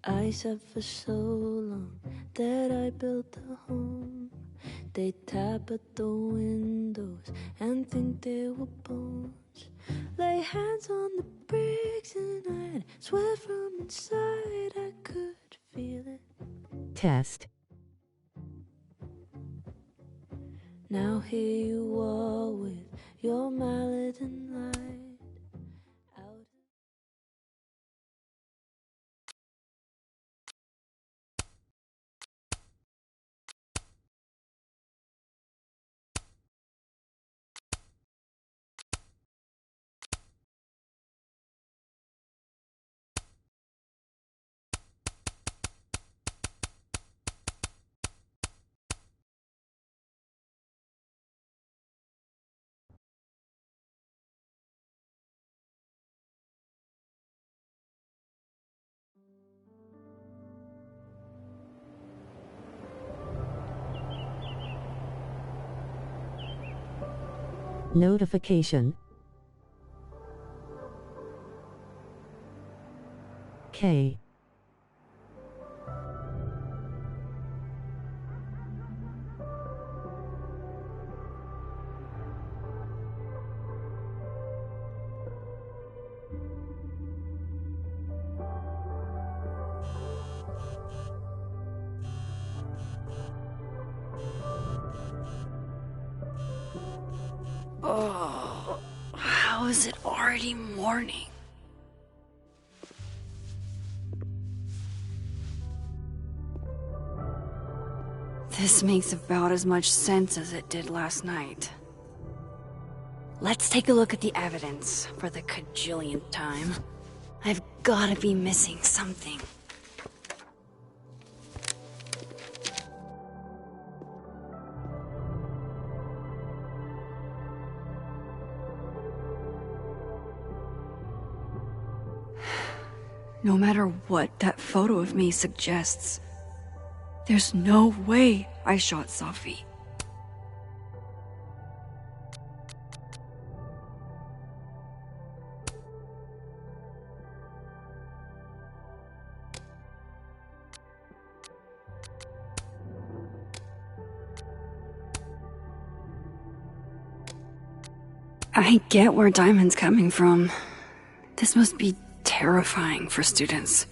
I said for so long that I built a home. They tap at the windows and think they were bones. Lay hands on the bricks and I'd swear from inside I could feel it. Test. Now here you are with your mallet and light out. Notification. K. Oh, how is it already morning? This makes about as much sense as it did last night. Let's take a look at the evidence for the cajillionth time. I've gotta be missing something. No matter what that photo of me suggests, there's no way I shot Safi. I get where Diamond's coming from. This must be terrifying for students.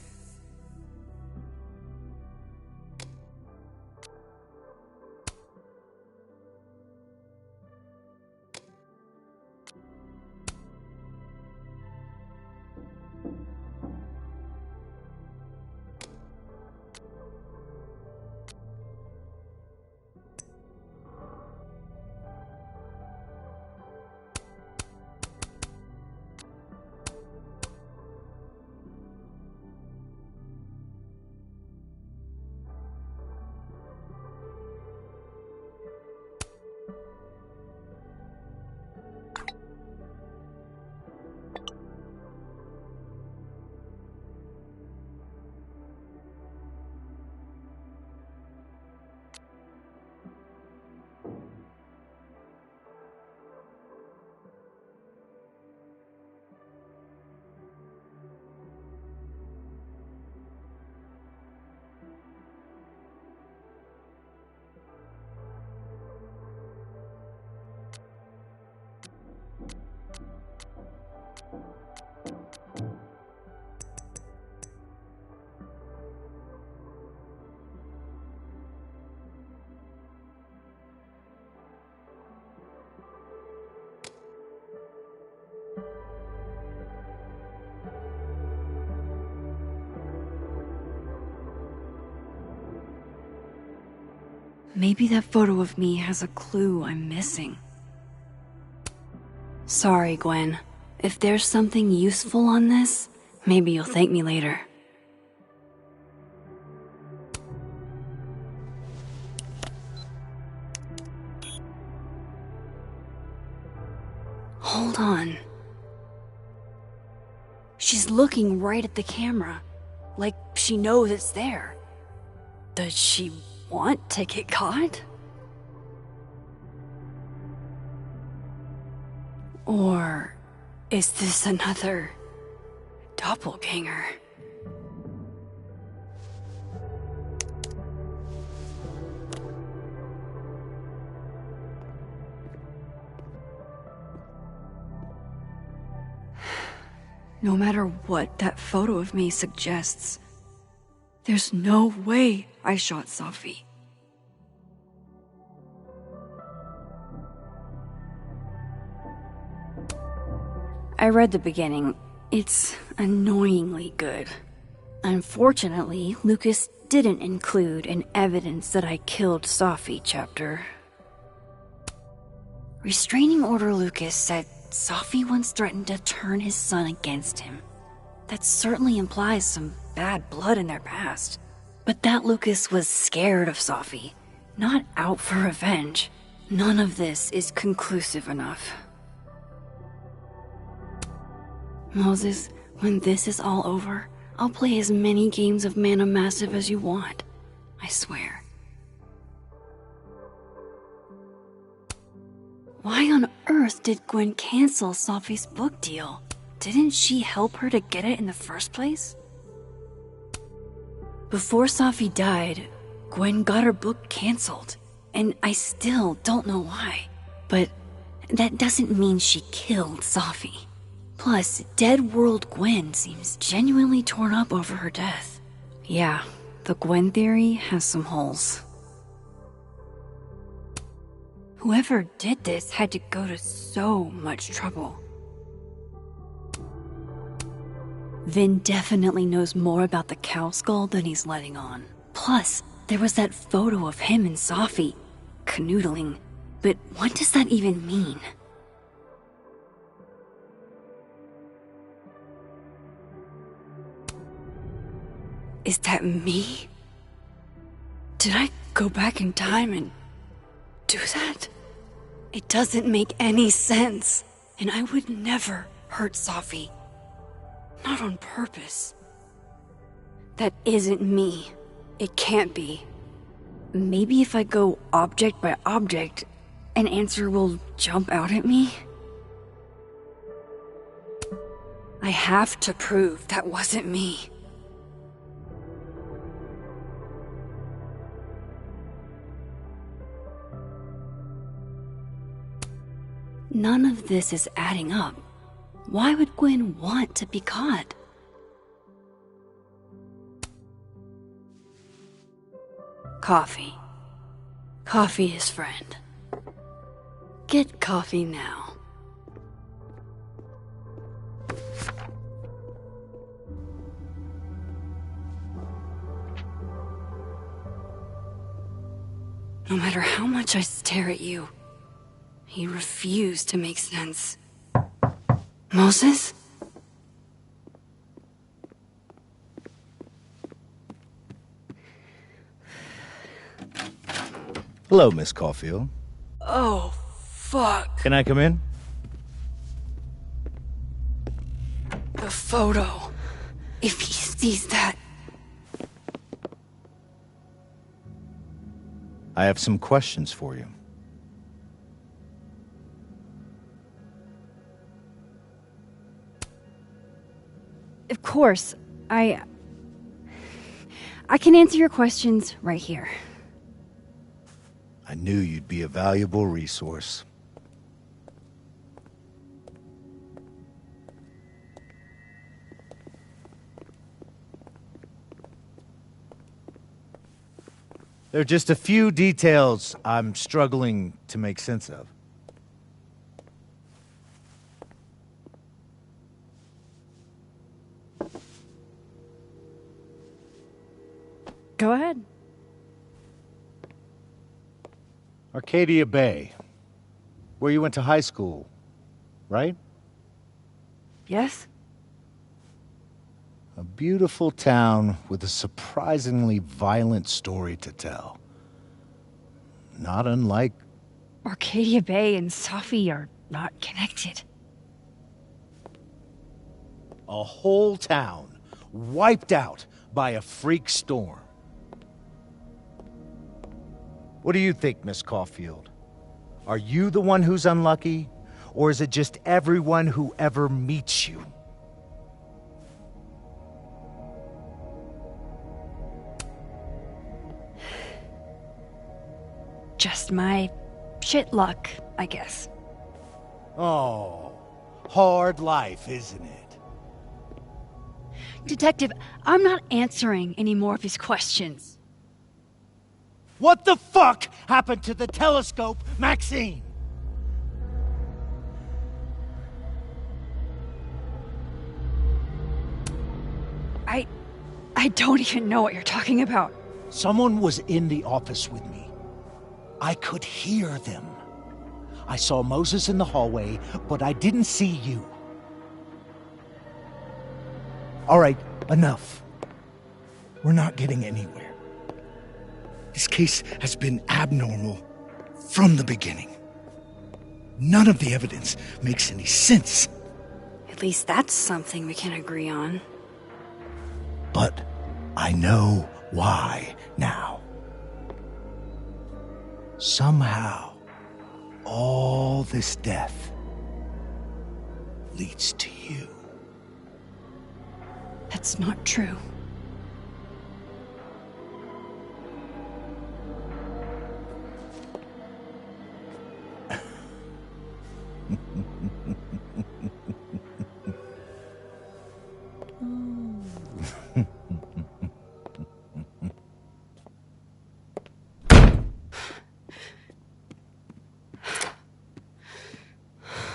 Maybe that photo of me has a clue I'm missing. Sorry, Gwen. If there's something useful on this, maybe you'll thank me later. Hold on. She's looking right at the camera, like she knows it's there. Does she want to get caught? Or is this another doppelganger? No matter what that photo of me suggests, there's no way I shot Safi. I read the beginning. It's annoyingly good. Unfortunately, Lucas didn't include an evidence that I killed Safi chapter. Restraining Order Lucas said Safi once threatened to turn his son against him. That certainly implies some bad blood in their past. But that Lucas was scared of Safi, not out for revenge. None of this is conclusive enough. Moses, when this is all over, I'll play as many games of Mana Massive as you want. I swear. Why on earth did Gwen cancel Safi's book deal? Didn't she help her to get it in the first place? Before Safi died, Gwen got her book canceled, and I still don't know why. But that doesn't mean she killed Safi. Plus, Dead World Gwen seems genuinely torn up over her death. Yeah, the Gwen theory has some holes. Whoever did this had to go to so much trouble. Vin definitely knows more about the cow skull than he's letting on. Plus, there was that photo of him and Safi canoodling. But what does that even mean? Is that me? Did I go back in time and do that? It doesn't make any sense. And I would never hurt Safi. Not on purpose. That isn't me. It can't be. Maybe if I go object by object, an answer will jump out at me? I have to prove that wasn't me. None of this is adding up. Why would Gwen want to be caught? Coffee. Coffee is friend. Get coffee now. No matter how much I stare at you, he refused to make sense. Moses? Hello, Miss Caulfield. Oh, fuck. Can I come in? The photo. If he sees that... I have some questions for you. Of course. I can answer your questions right here. I knew you'd be a valuable resource. There are just a few details I'm struggling to make sense of. Go ahead. Arcadia Bay, where you went to high school, right? Yes? A beautiful town with a surprisingly violent story to tell. Not unlike... Arcadia Bay and Safi are not connected. A whole town wiped out by a freak storm. What do you think, Miss Caulfield? Are you the one who's unlucky, or is it just everyone who ever meets you? Just my shit luck, I guess. Oh, hard life, isn't it? Detective, I'm not answering any more of his questions. What the fuck happened to the telescope, Maxine? I don't even know what you're talking about. Someone was in the office with me. I could hear them. I saw Moses in the hallway, but I didn't see you. All right, enough. We're not getting anywhere. This case has been abnormal from the beginning. None of the evidence makes any sense. At least that's something we can agree on. But I know why now. Somehow, all this death leads to you. That's not true.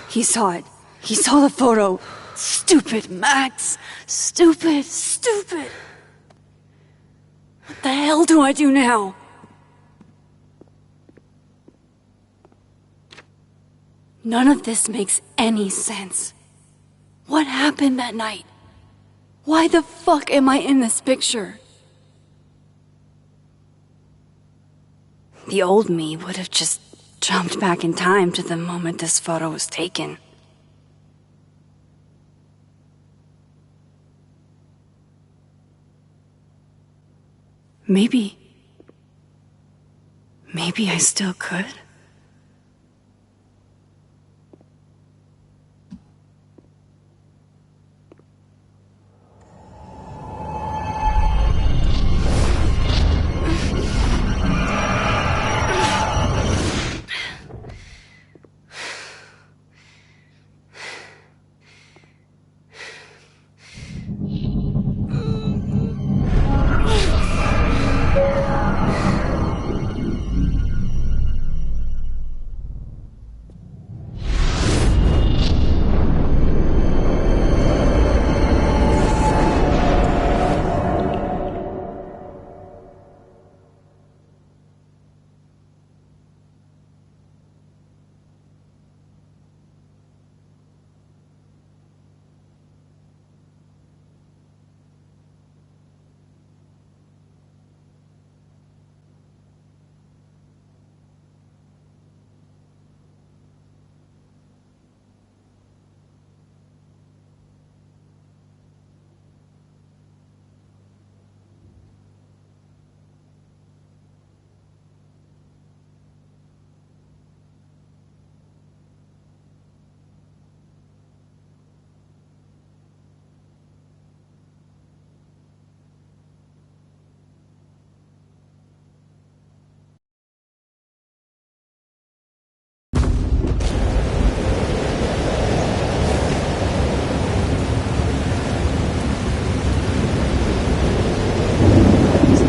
He saw it. He saw the photo. Stupid Max. Stupid. What the hell do I do now? None of this makes any sense. What happened that night? Why the fuck am I in this picture? The old me would have just jumped back in time to the moment this photo was taken. Maybe I still could.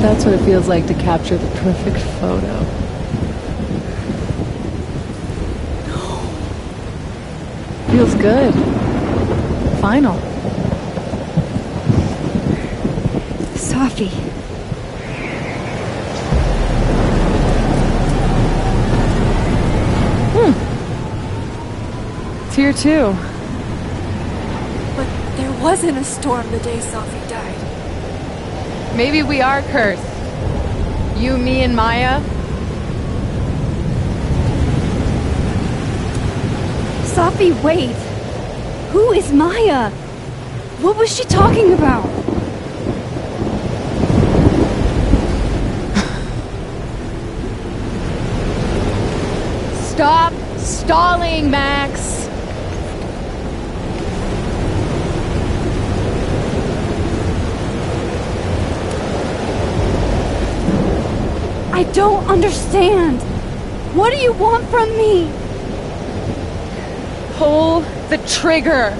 That's what it feels like to capture the perfect photo. Feels good. Final. Safi. It's here too. But there wasn't a storm the day Safi died. Maybe we are cursed. You, me, and Maya. Safi, wait! Who is Maya? What was she talking about? Stop stalling, Max! I don't understand. What do you want from me? Pull the trigger.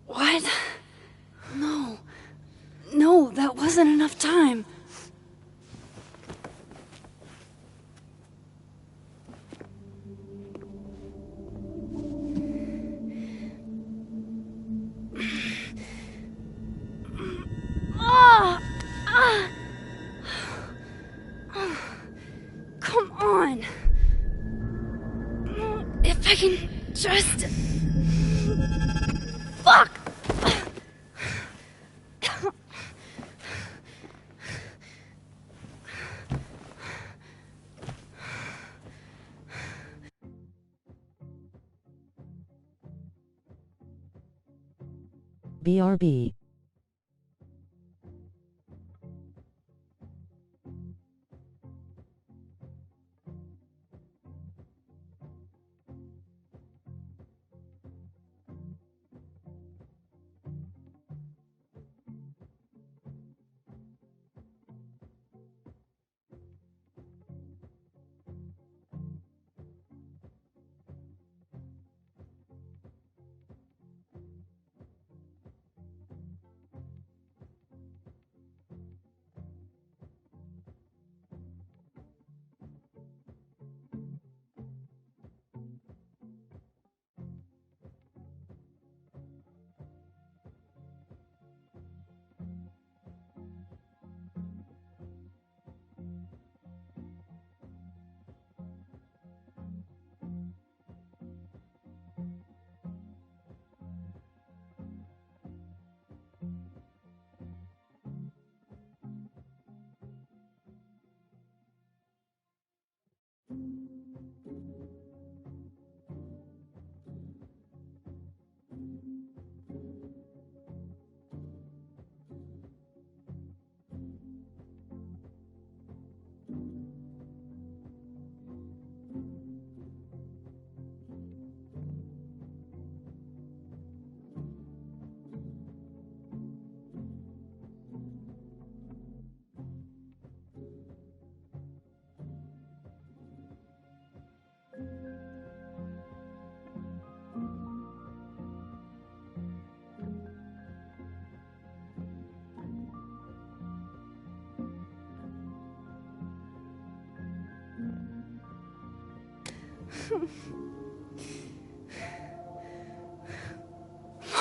What? No. No, that wasn't enough time. Come on. If I can just... Fuck! BRB.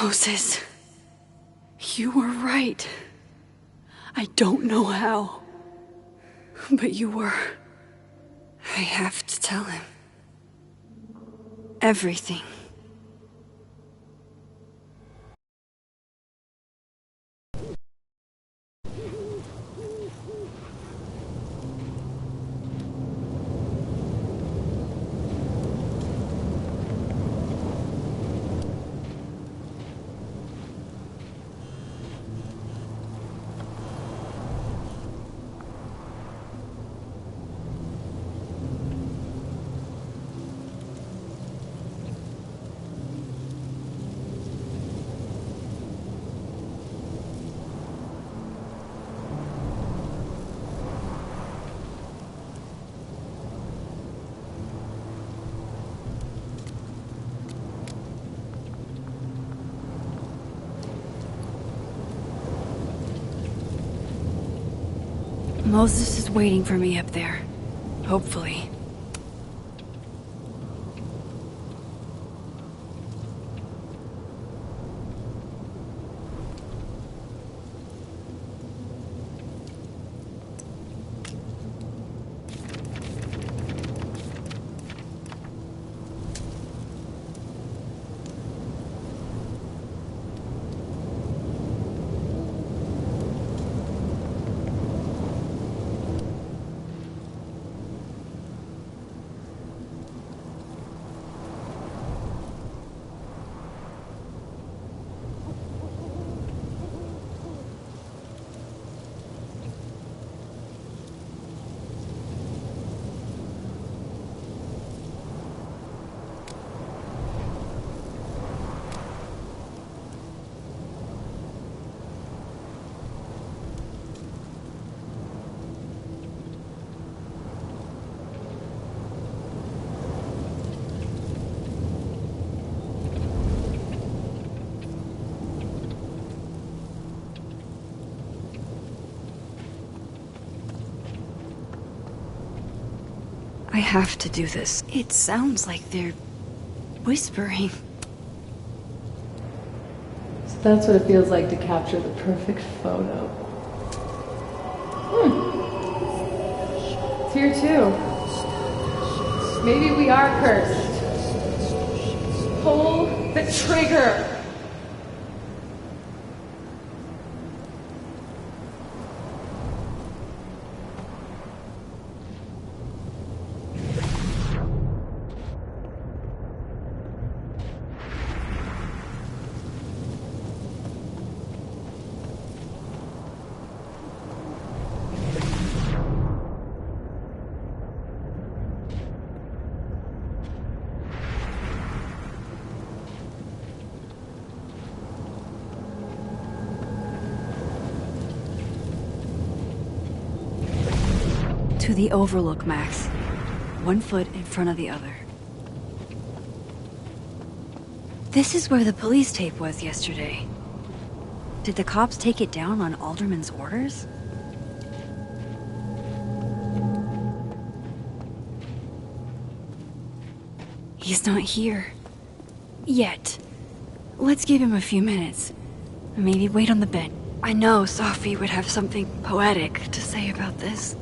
Moses, you were right. I don't know how, but you were. I have to tell him. Everything. Moses is waiting for me up there. Hopefully. I have to do this. It sounds like they're whispering. So that's what it feels like to capture the perfect photo. It's here too. Maybe we are cursed. Pull the trigger! To the overlook, Max. 1 foot in front of the other. This is where the police tape was yesterday. Did the cops take it down on Alderman's orders? He's not here. Yet. Let's give him a few minutes. Maybe wait on the bench. I know Sophie would have something poetic to say about this.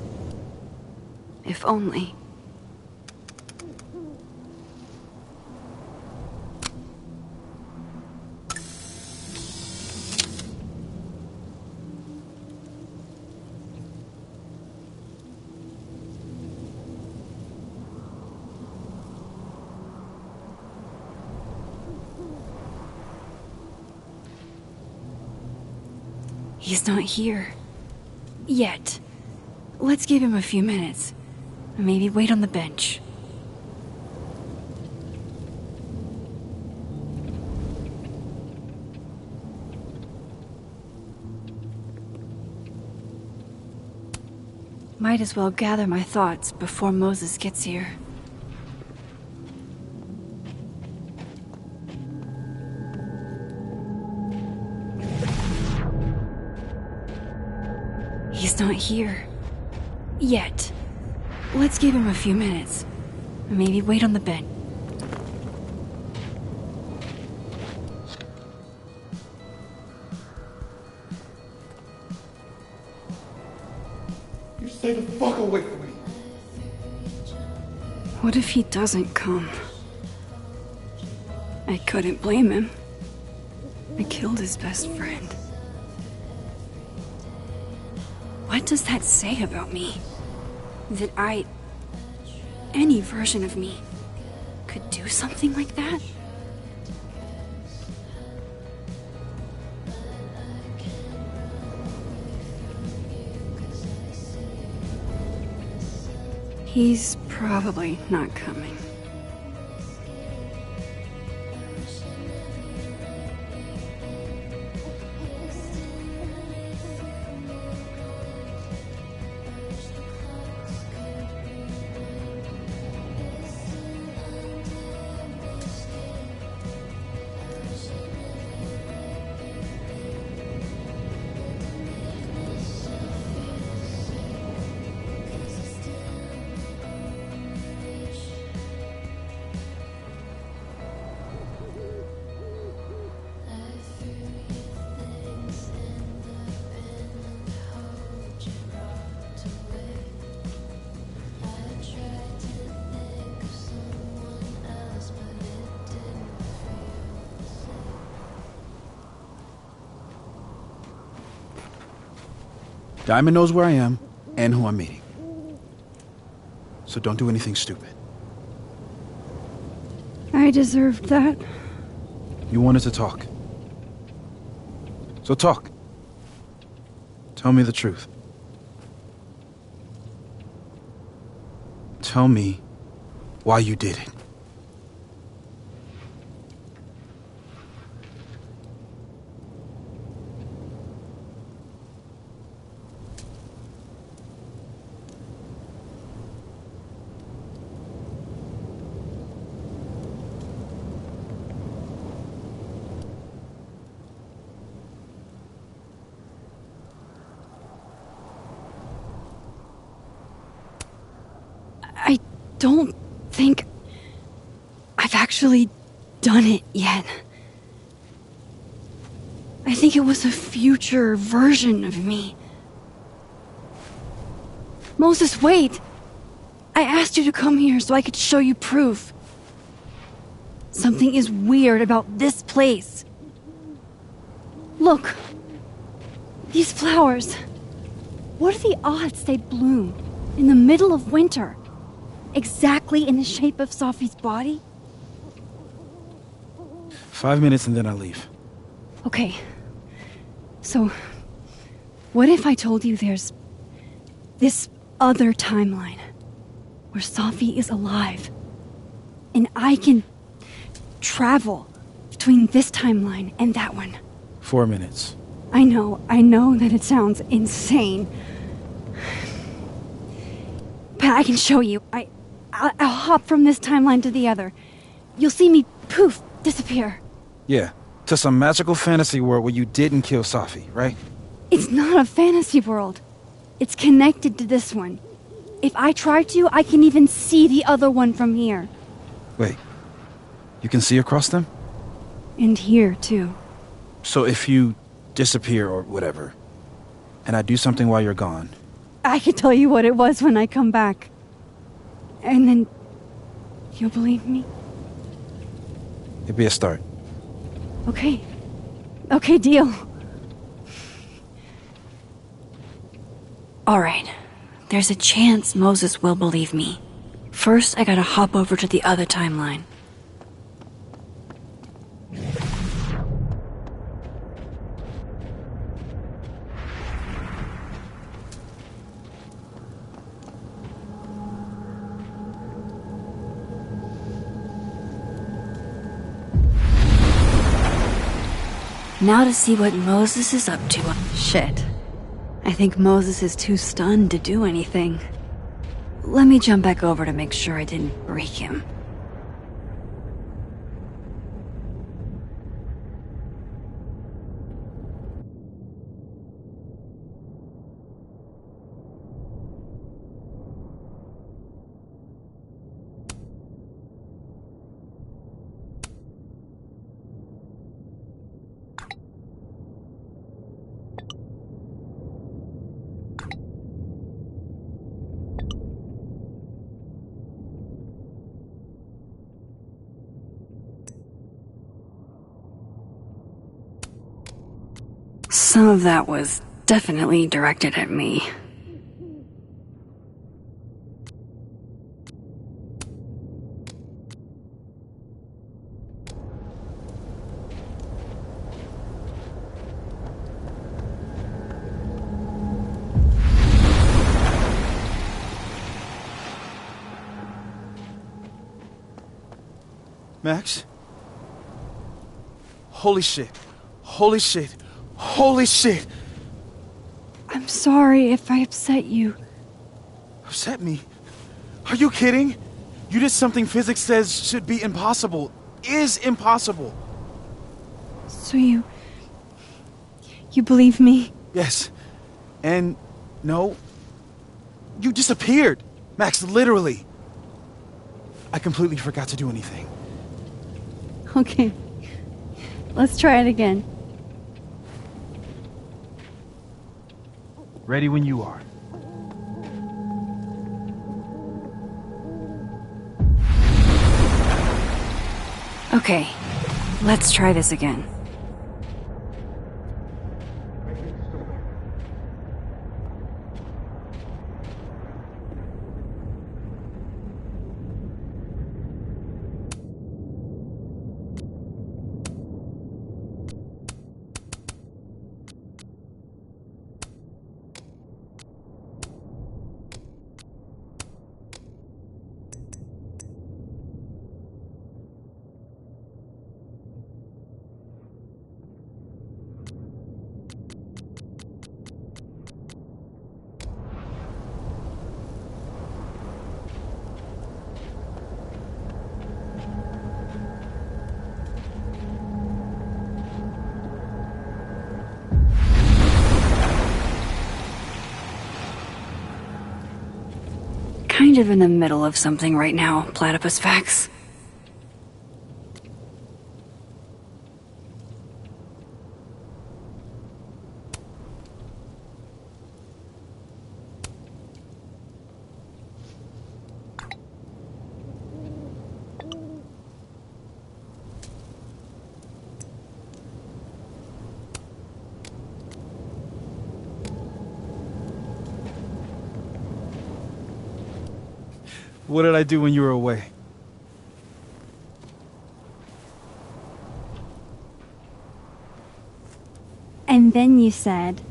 If only. He's not here. Yet. Let's give him a few minutes. Maybe wait on the bench. Might as well gather my thoughts before Moses gets here. He's not here. Yet. Let's give him a few minutes. Maybe wait on the bench. You stay the fuck away from me. What if he doesn't come? I couldn't blame him. I killed his best friend. What does that say about me? That any version of me, could do something like that? He's probably not coming. Diamond knows where I am and who I'm meeting. So don't do anything stupid. I deserved that. You wanted to talk. So talk. Tell me the truth. Tell me why you did it. don't think I've actually done it yet. I think it was a future version of me. Moses, wait! I asked you to come here so I could show you proof. Something is weird about this place. Look. These flowers. What are the odds they bloom in the middle of winter? Exactly in the shape of Safi's body? 5 minutes and then I'll leave. Okay. So, what if I told you there's this other timeline where Safi is alive and I can travel between this timeline and that one? 4 minutes. I know that it sounds insane. But I can show you. I'll hop from this timeline to the other. You'll see me, poof, disappear. Yeah, to some magical fantasy world where you didn't kill Safi, right? It's not a fantasy world. It's connected to this one. If I try to, I can even see the other one from here. Wait, you can see across them? And here, too. So if you disappear or whatever, and I do something while you're gone... I can tell you what it was when I come back. And then... you'll believe me? It'd be a start. Okay. Okay, deal. Alright. There's a chance Moses will believe me. First, I gotta hop over to the other timeline. Now to see what Moses is up to. Shit. I think Moses is too stunned to do anything. Let me jump back over to make sure I didn't break him. Some of that was definitely directed at me. Max? Holy shit. Holy shit. Holy shit! I'm sorry if I upset you. Upset me? Are you kidding? You did something physics says should be impossible. Is impossible. So you believe me? Yes. And no. You disappeared. Max, literally. I completely forgot to do anything. Okay. Let's try it again. Ready when you are. Okay, let's try this again. kind of in the middle of something right now, Platypus Facts. What did I do when you were away? And then you said...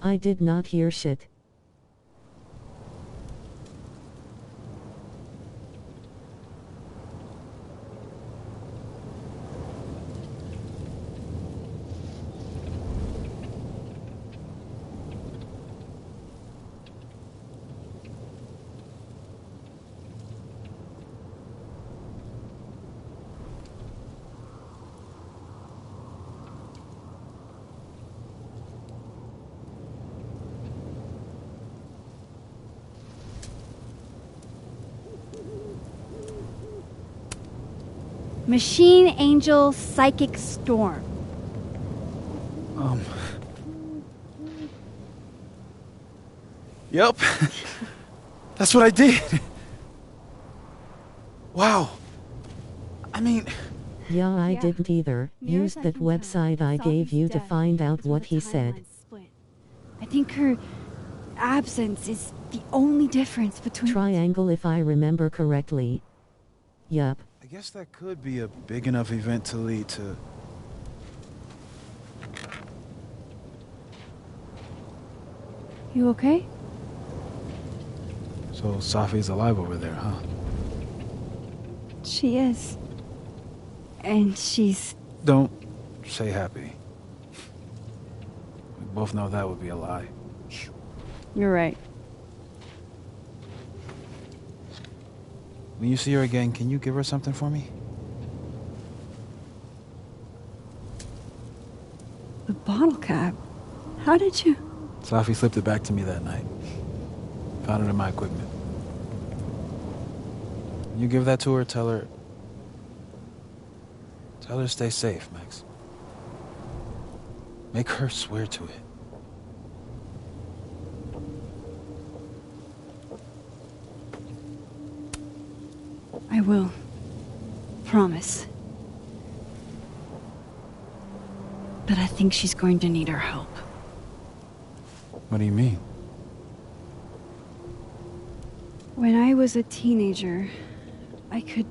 I did not hear shit. Machine Angel Psychic Storm. Yep. That's what I did. Wow. I mean... Yeah, I didn't either. Used that website I gave you to find out what he said. I think her absence is the only difference between... Triangle if I remember correctly. Yup. I guess that could be a big enough event to lead to... You okay? So Safi's alive over there, huh? She is. And she's... Don't say happy. We both know that would be a lie. You're right. When you see her again, can you give her something for me? The bottle cap? How did you... Safi slipped it back to me that night. Found it in my equipment. When you give that to her, tell her to stay safe, Max. Make her swear to it. I will. Promise. But I think she's going to need our help. What do you mean? When I was a teenager, I could...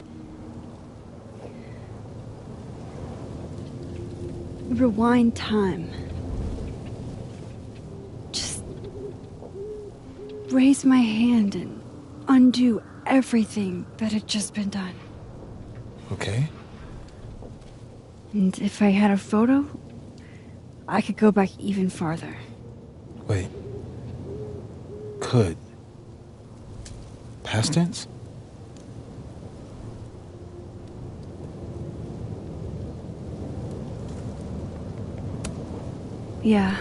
rewind time. Just... raise my hand and undo everything that had just been done. Okay. And if I had a photo, I could go back even farther. Wait. Could. Past tense? Yeah.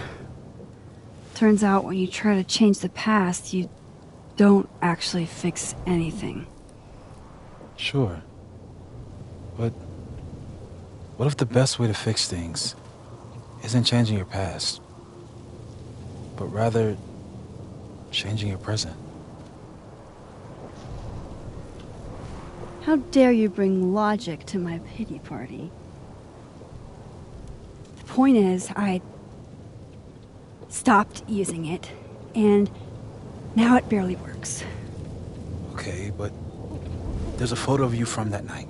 Turns out when you try to change the past, you don't actually fix anything. Sure. But what if the best way to fix things isn't changing your past, but rather changing your present? How dare you bring logic to my pity party? The point is, I stopped using it, and now it barely works. Okay, but there's a photo of you from that night,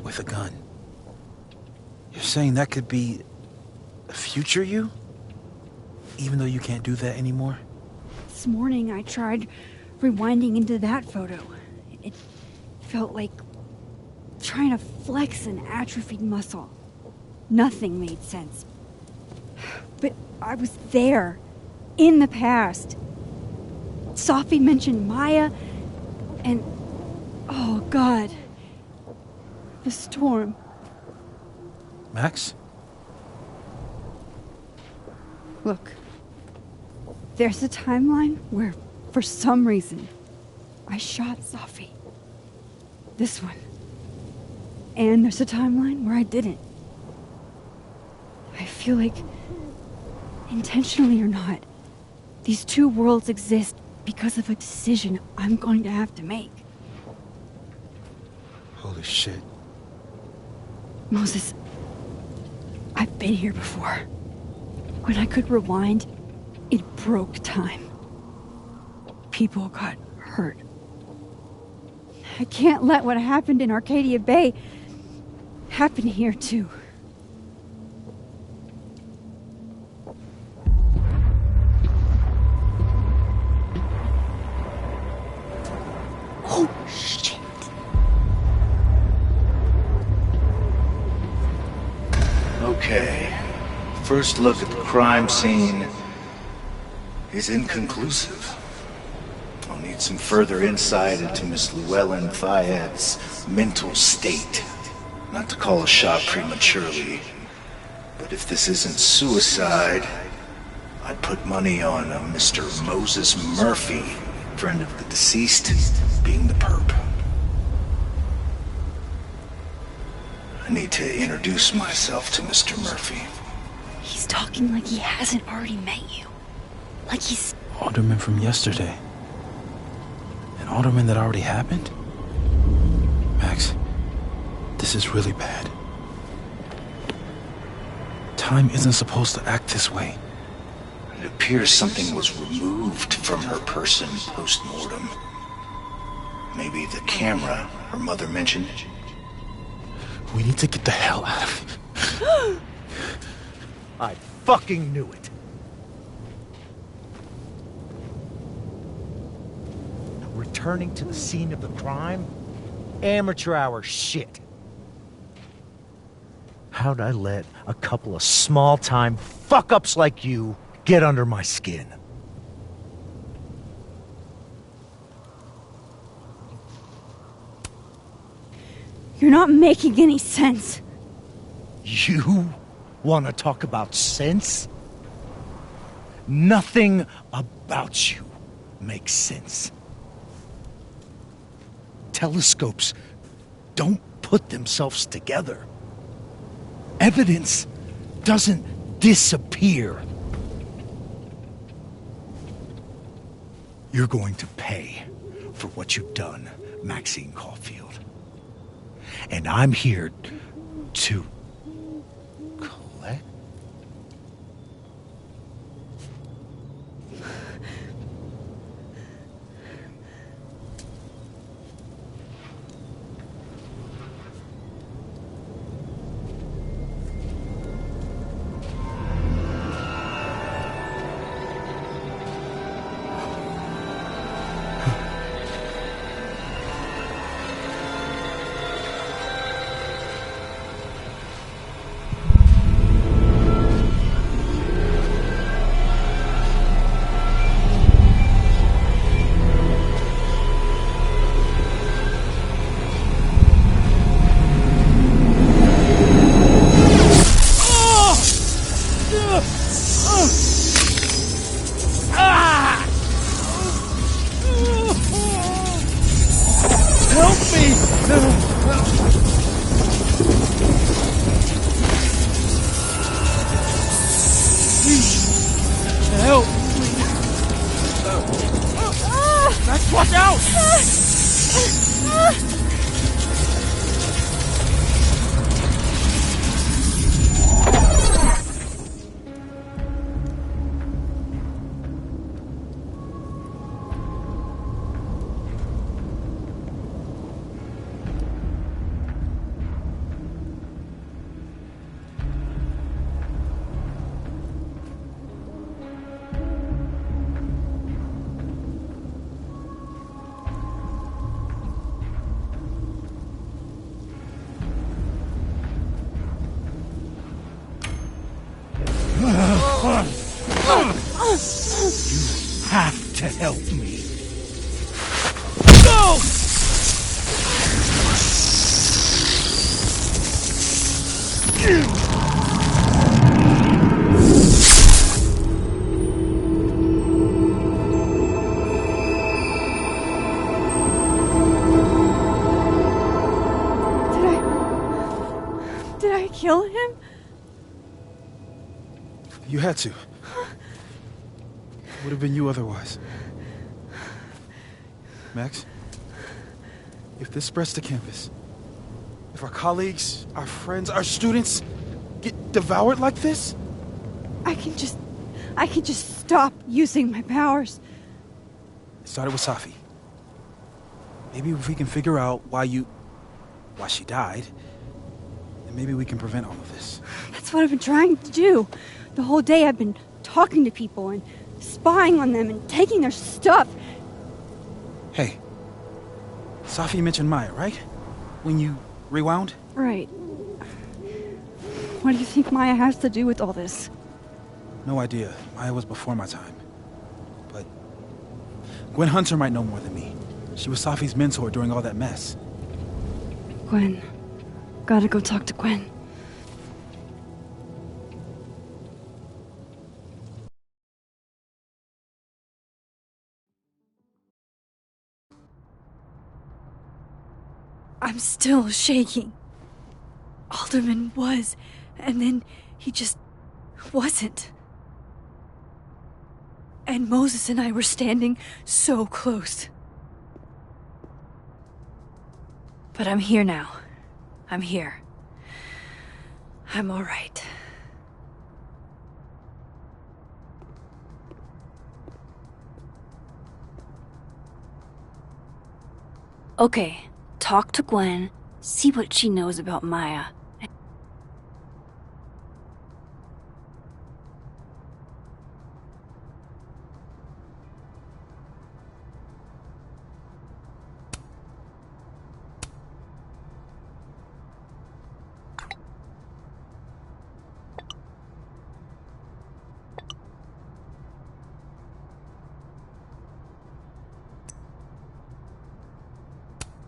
with a gun. You're saying that could be a future you? Even though you can't do that anymore? This morning I tried rewinding into that photo. It felt like trying to flex an atrophied muscle. Nothing made sense. But I was there, in the past. Safi mentioned Maya, and Oh, God. The storm. Max? Look. There's a timeline where, for some reason, I shot Safi. This one. And there's a timeline where I didn't. I feel like, intentionally or not, these two worlds exist because of a decision I'm going to have to make. Holy shit. Moses, I've been here before. When I could rewind, it broke time. People got hurt. I can't let what happened in Arcadia Bay happen here too. Oh, shit. Okay. First look at the crime scene is inconclusive. I'll need some further insight into Miss Llewellyn Fayette's mental state. Not to call a shot prematurely, but if this isn't suicide, I'd put money on a Mr. Moses Murphy, friend of the deceased, being the perp. I need to introduce myself to Mr. Murphy. He's talking like he hasn't already met you. Like he's... Alderman from yesterday. An alderman that already happened? Max, this is really bad. Time isn't supposed to act this way. It appears something was removed from her person post-mortem. Maybe the camera her mother mentioned. We need to get the hell out of here. I fucking knew it. Returning to the scene of the crime? Amateur hour shit. How'd I let a couple of small-time fuck-ups like you get under my skin? You're not making any sense. You want to talk about sense? Nothing about you makes sense. Telescopes don't put themselves together. Evidence doesn't disappear. You're going to pay for what you've done, Maxine Caulfield. And I'm here to collect. You have to help me. No! Did I kill him? You had to. Would have been you otherwise. Max, if this spreads to campus, if our colleagues, our friends, our students get devoured like this, I can just stop using my powers. it started with Safi. Maybe if we can figure out why she died, then maybe we can prevent all of this. That's what I've been trying to do. The whole day I've been talking to people and spying on them and taking their stuff. Hey, Safi mentioned Maya, right? When you rewound? Right. What do you think Maya has to do with all this? No idea. Maya was before my time. But Gwen Hunter might know more than me. She was Safi's mentor during all that mess. Gwen. Gotta go talk to Gwen. I'm still shaking. Alderman was, and then he just wasn't. And Moses and I were standing so close. But I'm here now. I'm here. I'm all right. Okay, talk to Gwen, see what she knows about Maya.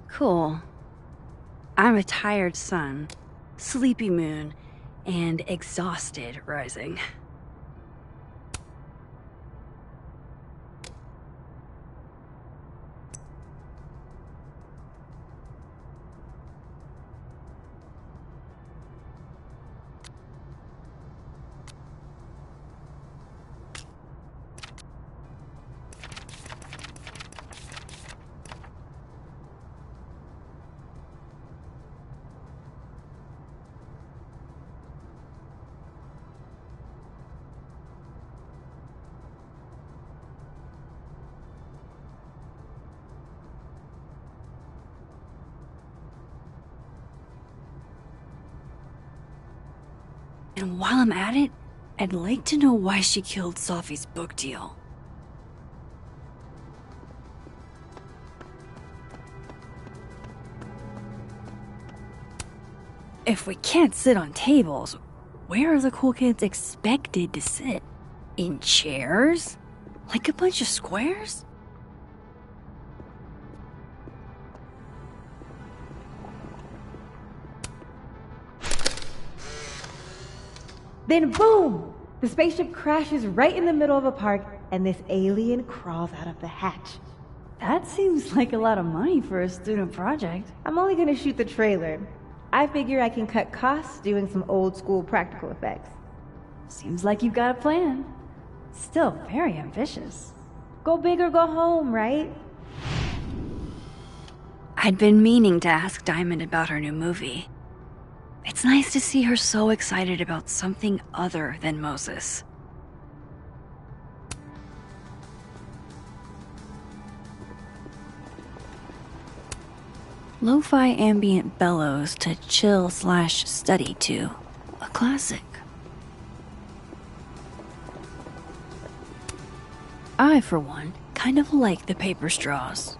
Cool. I'm a tired sun, sleepy moon, and exhausted rising. And while I'm at it, I'd like to know why she killed Safi's book deal. If we can't sit on tables, where are the cool kids expected to sit? In chairs? Like a bunch of squares? Then boom! The spaceship crashes right in the middle of a park, and this alien crawls out of the hatch. That seems like a lot of money for a student project. I'm only gonna shoot the trailer. I figure I can cut costs doing some old school practical effects. Seems like you've got a plan. Still very ambitious. Go big or go home, right? I'd been meaning to ask Diamond about her new movie. It's nice to see her so excited about something other than Moses. Lo-fi ambient bellows to chill/study to. A classic. I, for one, kind of like the paper straws.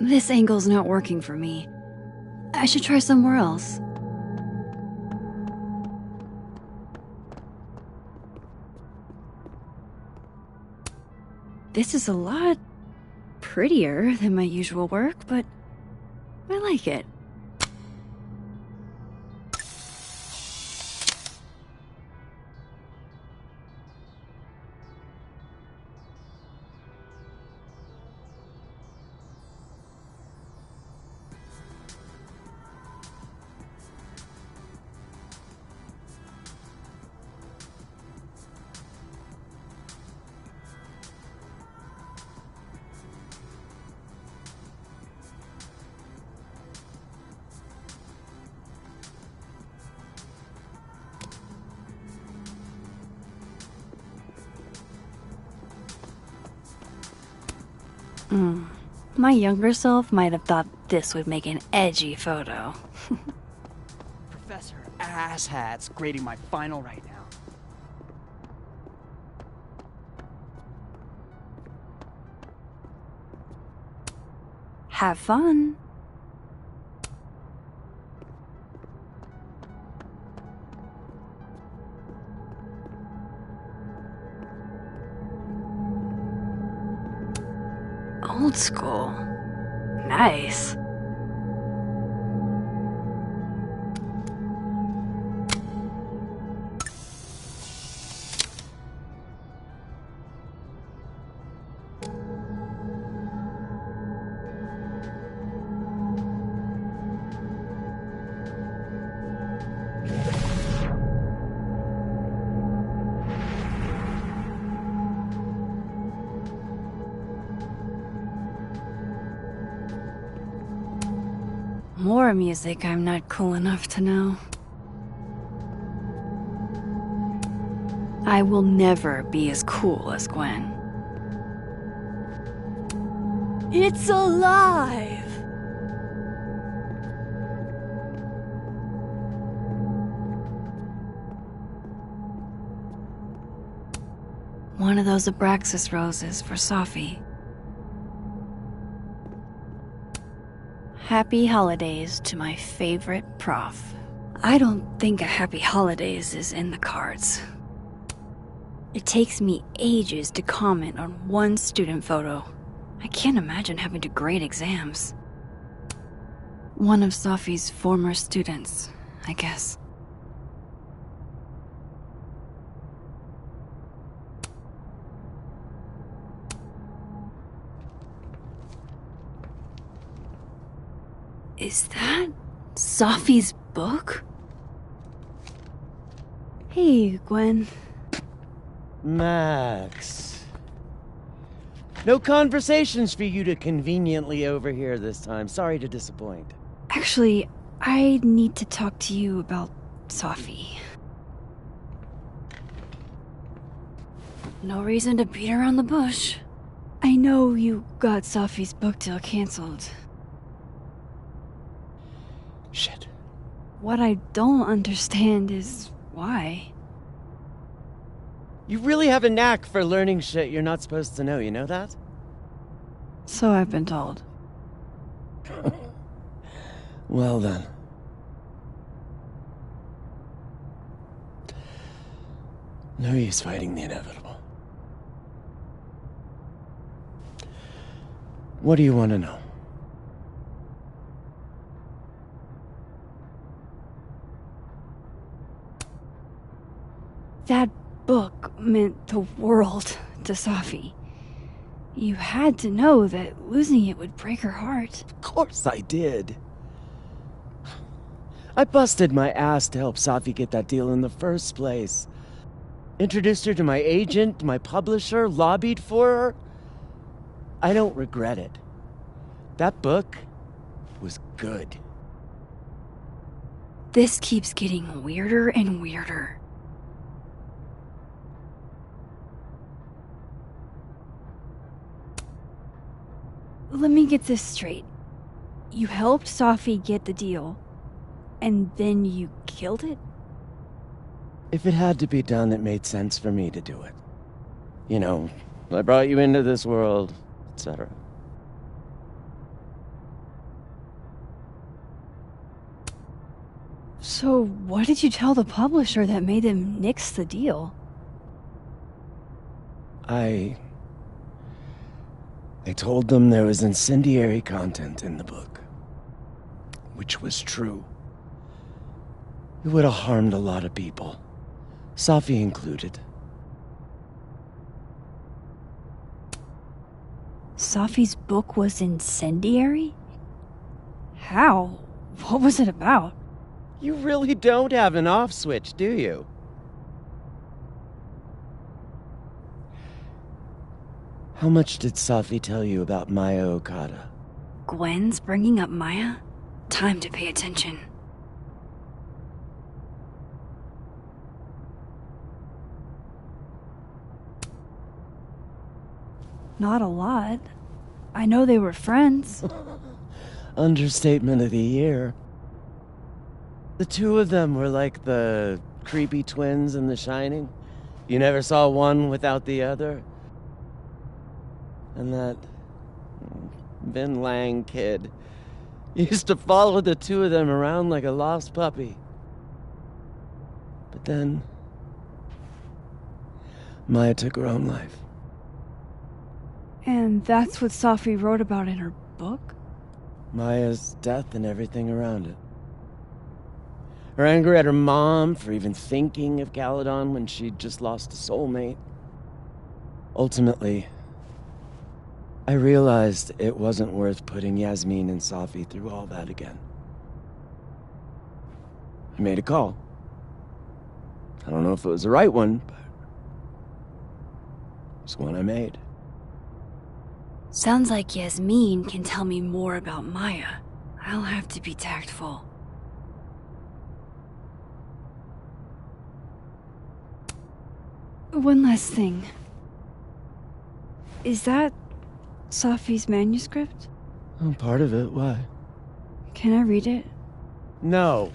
This angle's not working for me. I should try somewhere else. This is a lot prettier than my usual work, but I like it. My younger self might have thought this would make an edgy photo. Professor Asshat's grading my final right now. Have fun. Old school. Nice. More music I'm not cool enough to know. I will never be as cool as Gwen. It's alive! One of those Abraxas roses for Safi. Happy holidays to my favorite prof. I don't think a happy holidays is in the cards. It takes me ages to comment on one student photo. I can't imagine having to grade exams. One of Safi's former students, I guess. Is that Safi's book? Hey, Gwen. Max. No conversations for you to conveniently overhear this time. Sorry to disappoint. Actually, I need to talk to you about Safi. No reason to beat around the bush. I know you got Safi's book deal canceled. Shit. What I don't understand is why. You really have a knack for learning shit you're not supposed to know, you know that? So I've been told. Well then. No use fighting the inevitable. What do you want to know? That book meant the world to Safi. You had to know that losing it would break her heart. Of course I did. I busted my ass to help Safi get that deal in the first place. Introduced her to my agent, my publisher, lobbied for her. I don't regret it. That book was good. This keeps getting weirder and weirder. Let me get this straight. You helped Safi get the deal, and then you killed it? If it had to be done, it made sense for me to do it. You know, I brought you into this world, etc. So what did you tell the publisher that made them nix the deal? I told them there was incendiary content in the book, which was true. It would have harmed a lot of people, Safi included. Safi's book was incendiary? How? What was it about? You really don't have an off switch, do you? How much did Safi tell you about Maya Okada? Gwen's bringing up Maya? Time to pay attention. Not a lot. I know they were friends. Understatement of the year. The two of them were like the creepy twins in The Shining. You never saw one without the other. And that Vin Lang kid used to follow the two of them around like a lost puppy. But then Maya took her own life. And that's what Safi wrote about in her book? Maya's death and everything around it. Her anger at her mom for even thinking of Caledon when she'd just lost a soulmate. Ultimately, I realized it wasn't worth putting Yasmin and Safi through all that again. I made a call. I don't know if it was the right one, but it's one I made. Sounds like Yasmin can tell me more about Maya. I'll have to be tactful. One last thing. Is that Safi's manuscript? Oh, part of it. Why? Can I read it? No.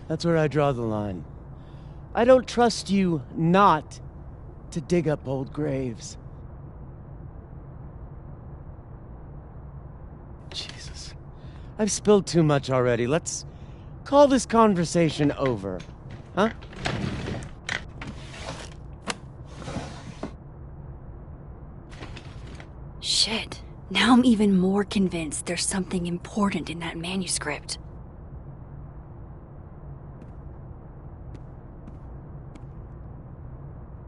That's where I draw the line. I don't trust you not to dig up old graves. Jesus. I've spilled too much already. Let's call this conversation over. Huh? Shit. Now I'm even more convinced there's something important in that manuscript.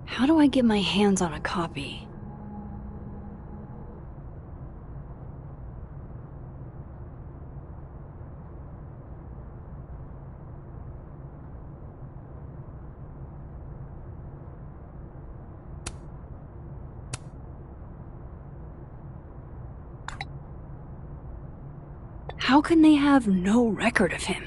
How do I get my hands on a copy? How can they have no record of him?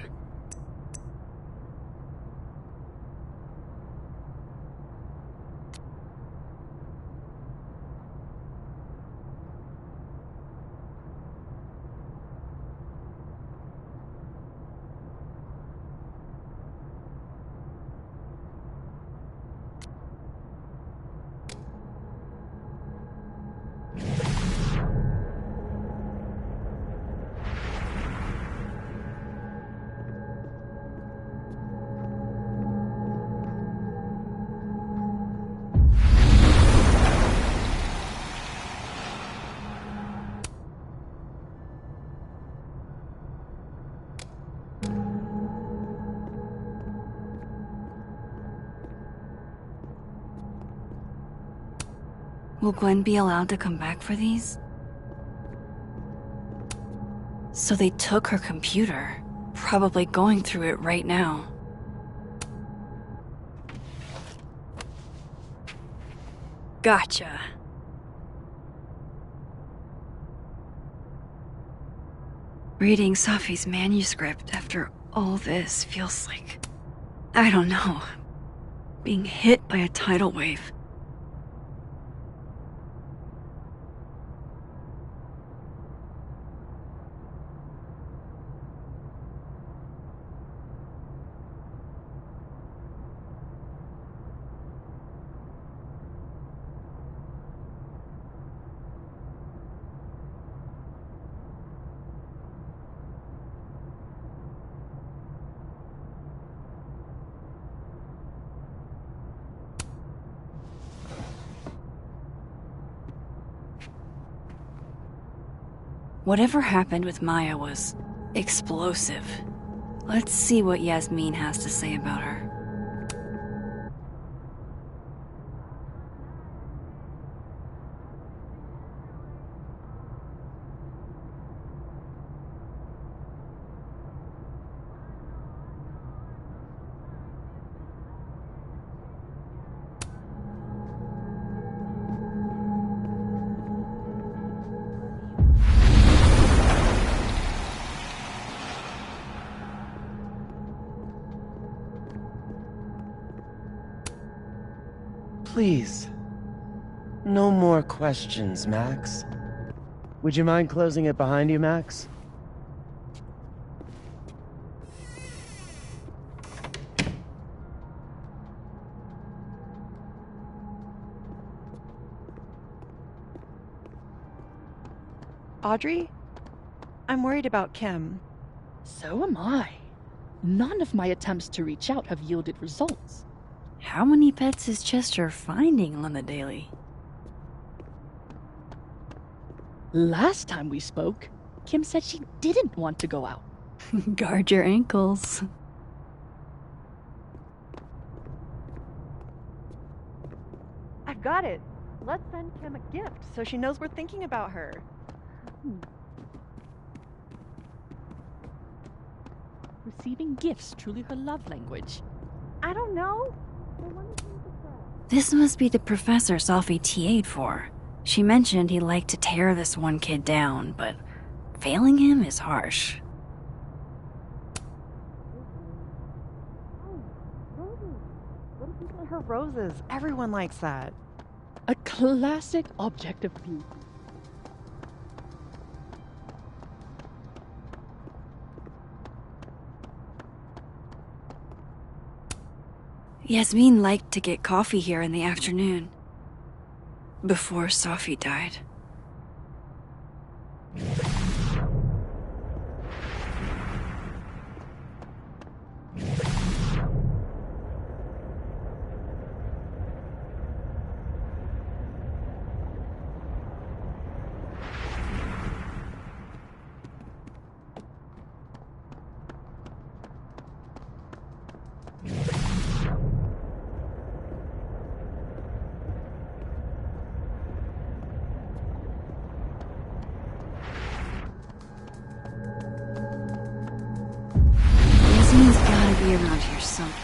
Will Gwen be allowed to come back for these? So they took her computer, probably going through it right now. Gotcha. Reading Safi's manuscript after all this feels like, I don't know, being hit by a tidal wave. Whatever happened with Maya was explosive. Let's see what Yasmin has to say about her. Please. No more questions, Max. Would you mind closing it behind you, Max? Audrey? I'm worried about Kim. So am I. None of my attempts to reach out have yielded results. How many pets is Chester finding on the daily? Last time we spoke, Kim said she didn't want to go out. Guard your ankles. I've got it. Let's send Kim a gift so she knows we're thinking about her. Receiving gifts truly her love language. I don't know. This must be the professor Safi TA'd for. She mentioned he liked to tear this one kid down, but failing him is harsh. Her roses. Everyone likes that. A classic object of beauty. Yasmin liked to get coffee here in the afternoon. Before Safi died. Yasmin's gotta be around here somewhere.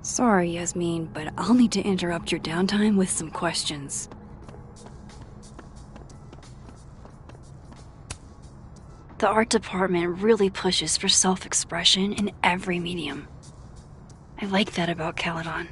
Sorry, Yasmin, but I'll need to interrupt your downtime with some questions. The art department really pushes for self-expression in every medium. I like that about Caledon.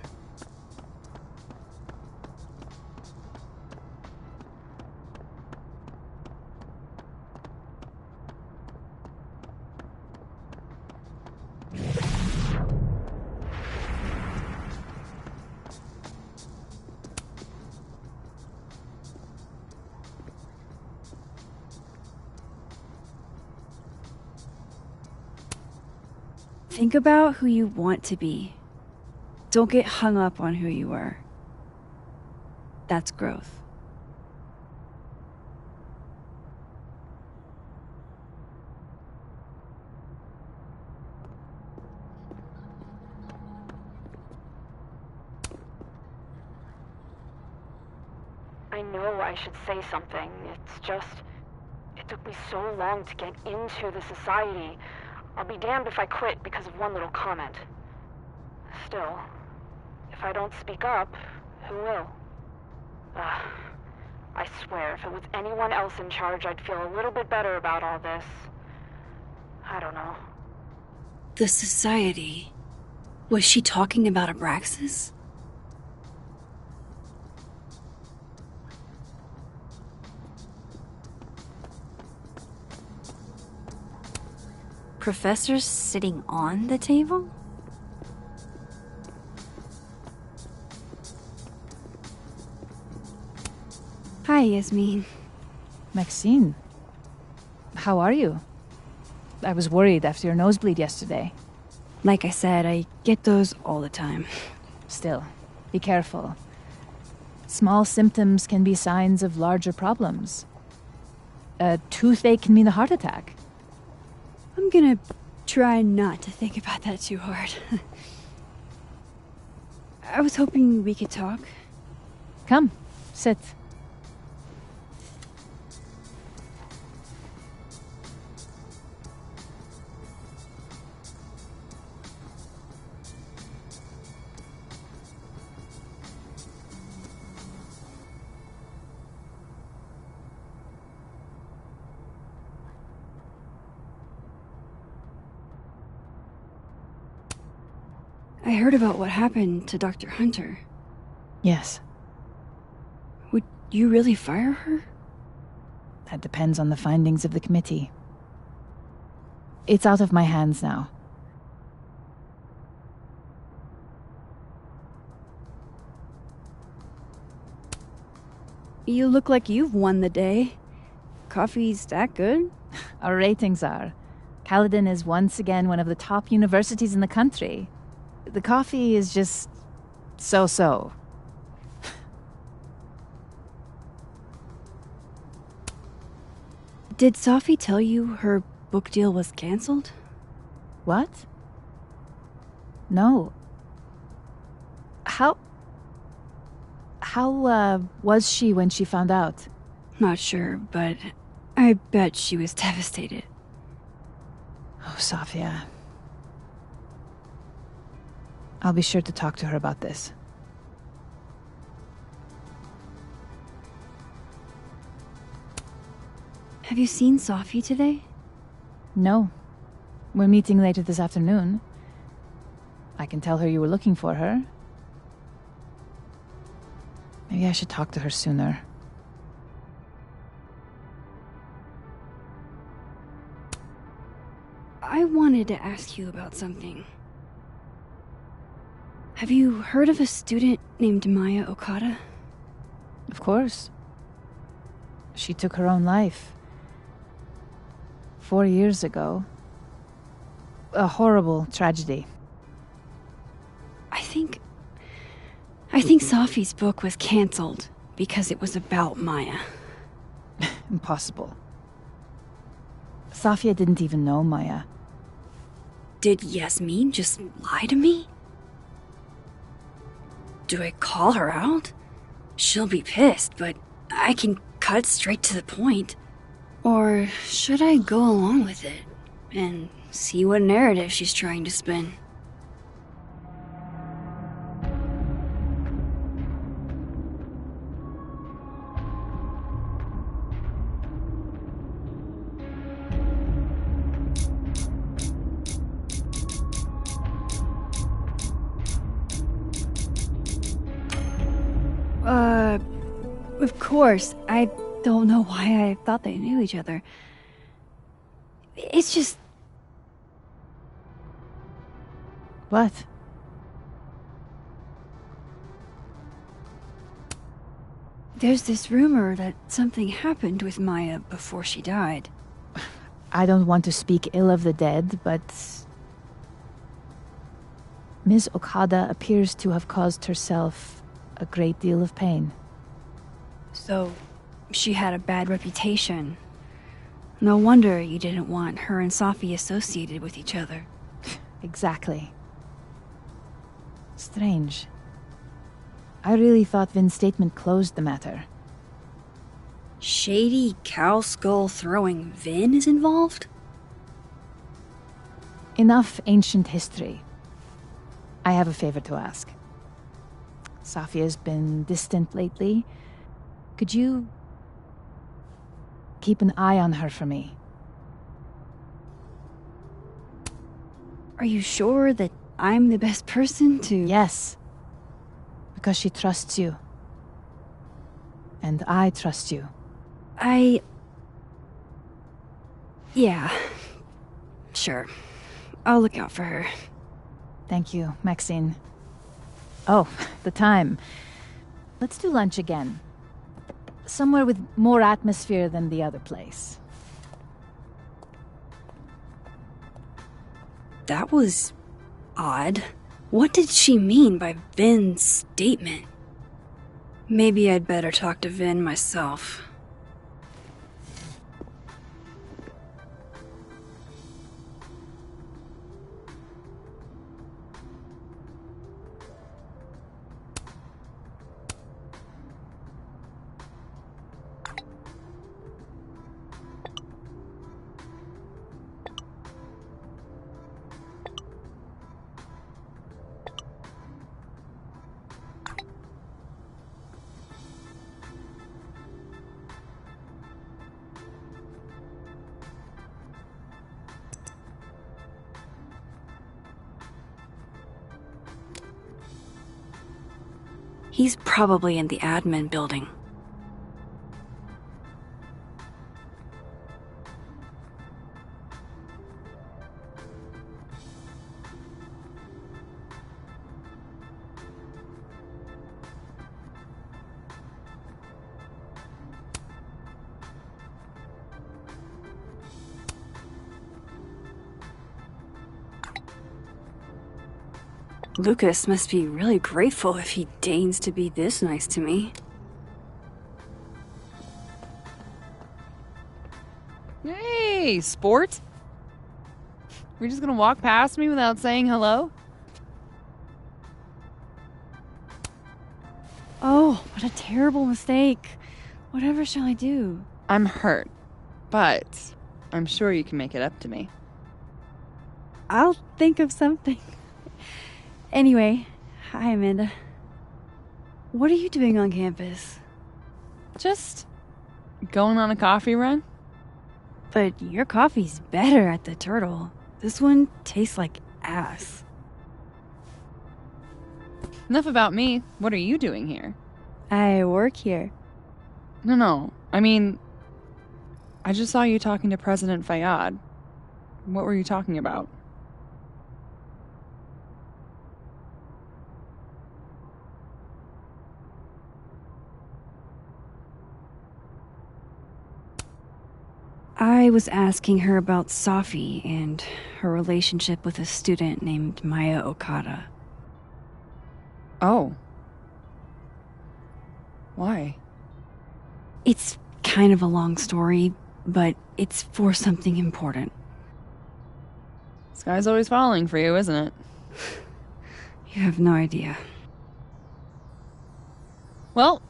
Think about who you want to be. Don't get hung up on who you were. That's growth. I know I should say something. It's just, it took me so long to get into the society. I'll be damned if I quit because of one little comment. Still, if I don't speak up, who will? I swear, if it was anyone else in charge, I'd feel a little bit better about all this. I don't know. The society. Was she talking about Abraxas? Professors sitting on the table? Hi, Yasmin. Maxine, how are you? I was worried after your nosebleed yesterday. Like I said, I get those all the time. Still, be careful. Small symptoms can be signs of larger problems. A toothache can mean a heart attack. I'm gonna try not to think about that too hard. I was hoping we could talk. Come, sit. I heard about what happened to Dr. Hunter. Yes. Would you really fire her? That depends on the findings of the committee. It's out of my hands now. You look like you've won the day. Coffee's that good? Our ratings are. Caledon is once again one of the top universities in the country. The coffee is just so-so. Did Safi tell you her book deal was canceled? What? No. How was she when she found out? Not sure, but I bet she was devastated. Oh, Safia. I'll be sure to talk to her about this. Have you seen Safi today? No. We're meeting later this afternoon. I can tell her you were looking for her. Maybe I should talk to her sooner. I wanted to ask you about something. Have you heard of a student named Maya Okada? Of course. She took her own life. 4 years ago. A horrible tragedy. I think Safi's book was cancelled because it was about Maya. Impossible. Safia didn't even know Maya. Did Yasmin just lie to me? Do I call her out? She'll be pissed, but I can cut straight to the point. Or should I go along with it and see what narrative she's trying to spin? Of course. I don't know why I thought they knew each other. It's just... What? There's this rumor that something happened with Maya before she died. I don't want to speak ill of the dead, but... Ms. Okada appears to have caused herself a great deal of pain. So, she had a bad reputation. No wonder you didn't want her and Safi associated with each other. Exactly. Strange. I really thought Vin's statement closed the matter. Shady cow skull throwing Vin is involved? Enough ancient history. I have a favor to ask. Safia's been distant lately. Could you keep an eye on her for me? Are you sure that I'm the best person to... Yes. Because she trusts you. And I trust you. Yeah. Sure. I'll look out for her. Thank you, Maxine. Oh, the time. Let's do lunch again. Somewhere with more atmosphere than the other place. That was odd. What did she mean by Vin's statement? Maybe I'd better talk to Vin myself. He's probably in the admin building. Lucas must be really grateful if he deigns to be this nice to me. Hey, sport! We're just gonna walk past me without saying hello? Oh, what a terrible mistake. Whatever shall I do? I'm hurt, but I'm sure you can make it up to me. I'll think of something. Anyway, hi Amanda. What are you doing on campus? Just going on a coffee run? But your coffee's better at the Turtle. This one tastes like ass. Enough about me. What are you doing here? I work here. No. I mean, I just saw you talking to President Fayyad. What were you talking about? I was asking her about Safi and her relationship with a student named Maya Okada. Oh. Why? It's kind of a long story, but it's for something important. Sky's always falling for you, isn't it? You have no idea. Well,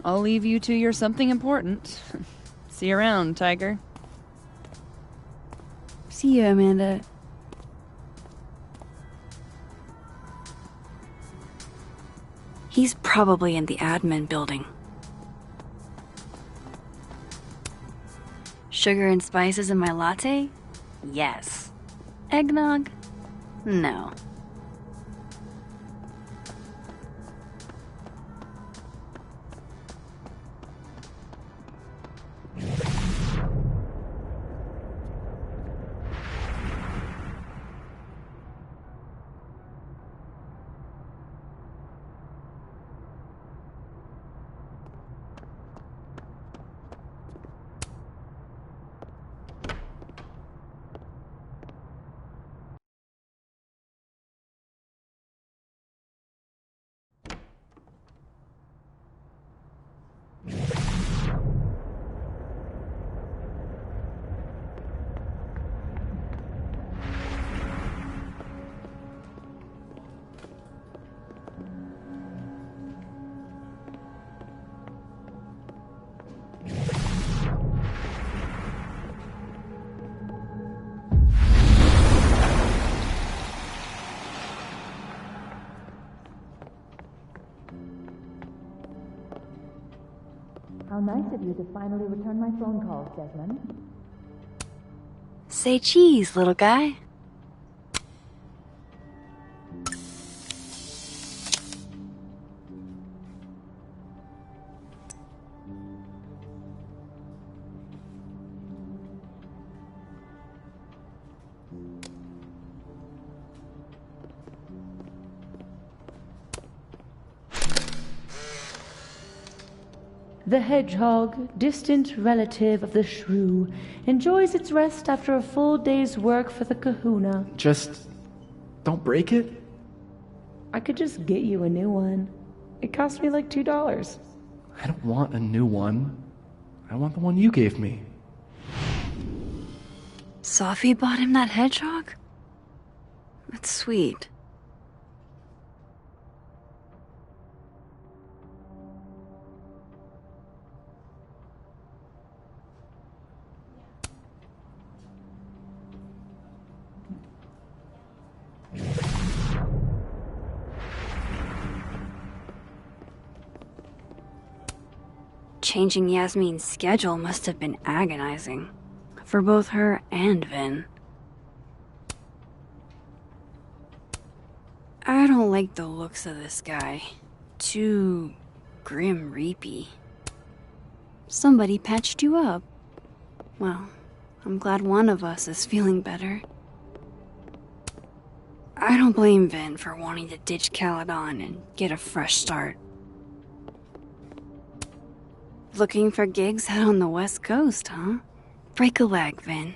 I'll leave you to your something important. See you around, Tiger. See you, Amanda. He's probably in the admin building. Sugar and spices in my latte? Yes. Eggnog? No. How nice of you to finally return my phone calls, Desmond. Say cheese, little guy. The hedgehog, distant relative of the shrew, enjoys its rest after a full day's work for the kahuna. Just don't break it? I could just get you a new one. It cost me like $2. I don't want a new one. I want the one you gave me. Sophie bought him that hedgehog? That's sweet. Changing Yasmin's schedule must have been agonizing. For both her and Vin. I don't like the looks of this guy. Too grim reapy. Somebody patched you up. Well, I'm glad one of us is feeling better. I don't blame Vin for wanting to ditch Caledon and get a fresh start. Looking for gigs out on the West Coast, huh? Break a leg, Vin.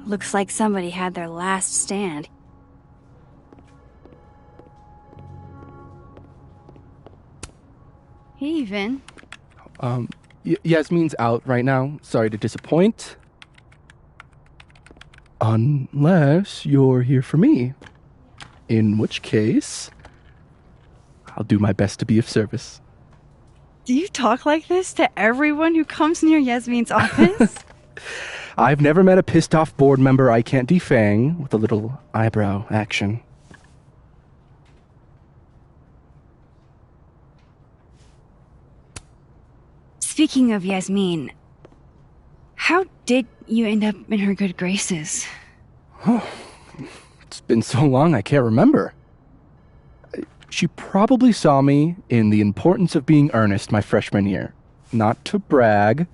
Looks like somebody had their last stand. Hey, Vin. Yasmin's out right now. Sorry to disappoint. Unless you're here for me. In which case, I'll do my best to be of service. Do you talk like this to everyone who comes near Yasmin's office? I've never met a pissed off board member I can't defang with a little eyebrow action. Speaking of Yasmin, how did you end up in her good graces? Oh, it's been so long I can't remember. She probably saw me in The Importance of Being Earnest my freshman year. Not to brag,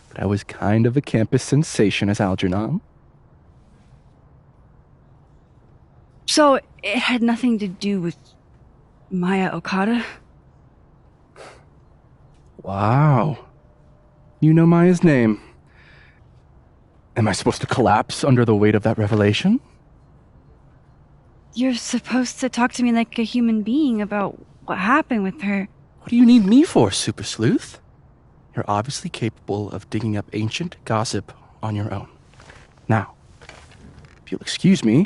but I was kind of a campus sensation as Algernon. So, it had nothing to do with Maya Okada? Wow. You know Maya's name. Am I supposed to collapse under the weight of that revelation? You're supposed to talk to me like a human being about what happened with her. What do you need me for, Super Sleuth? You're obviously capable of digging up ancient gossip on your own. Now, if you'll excuse me,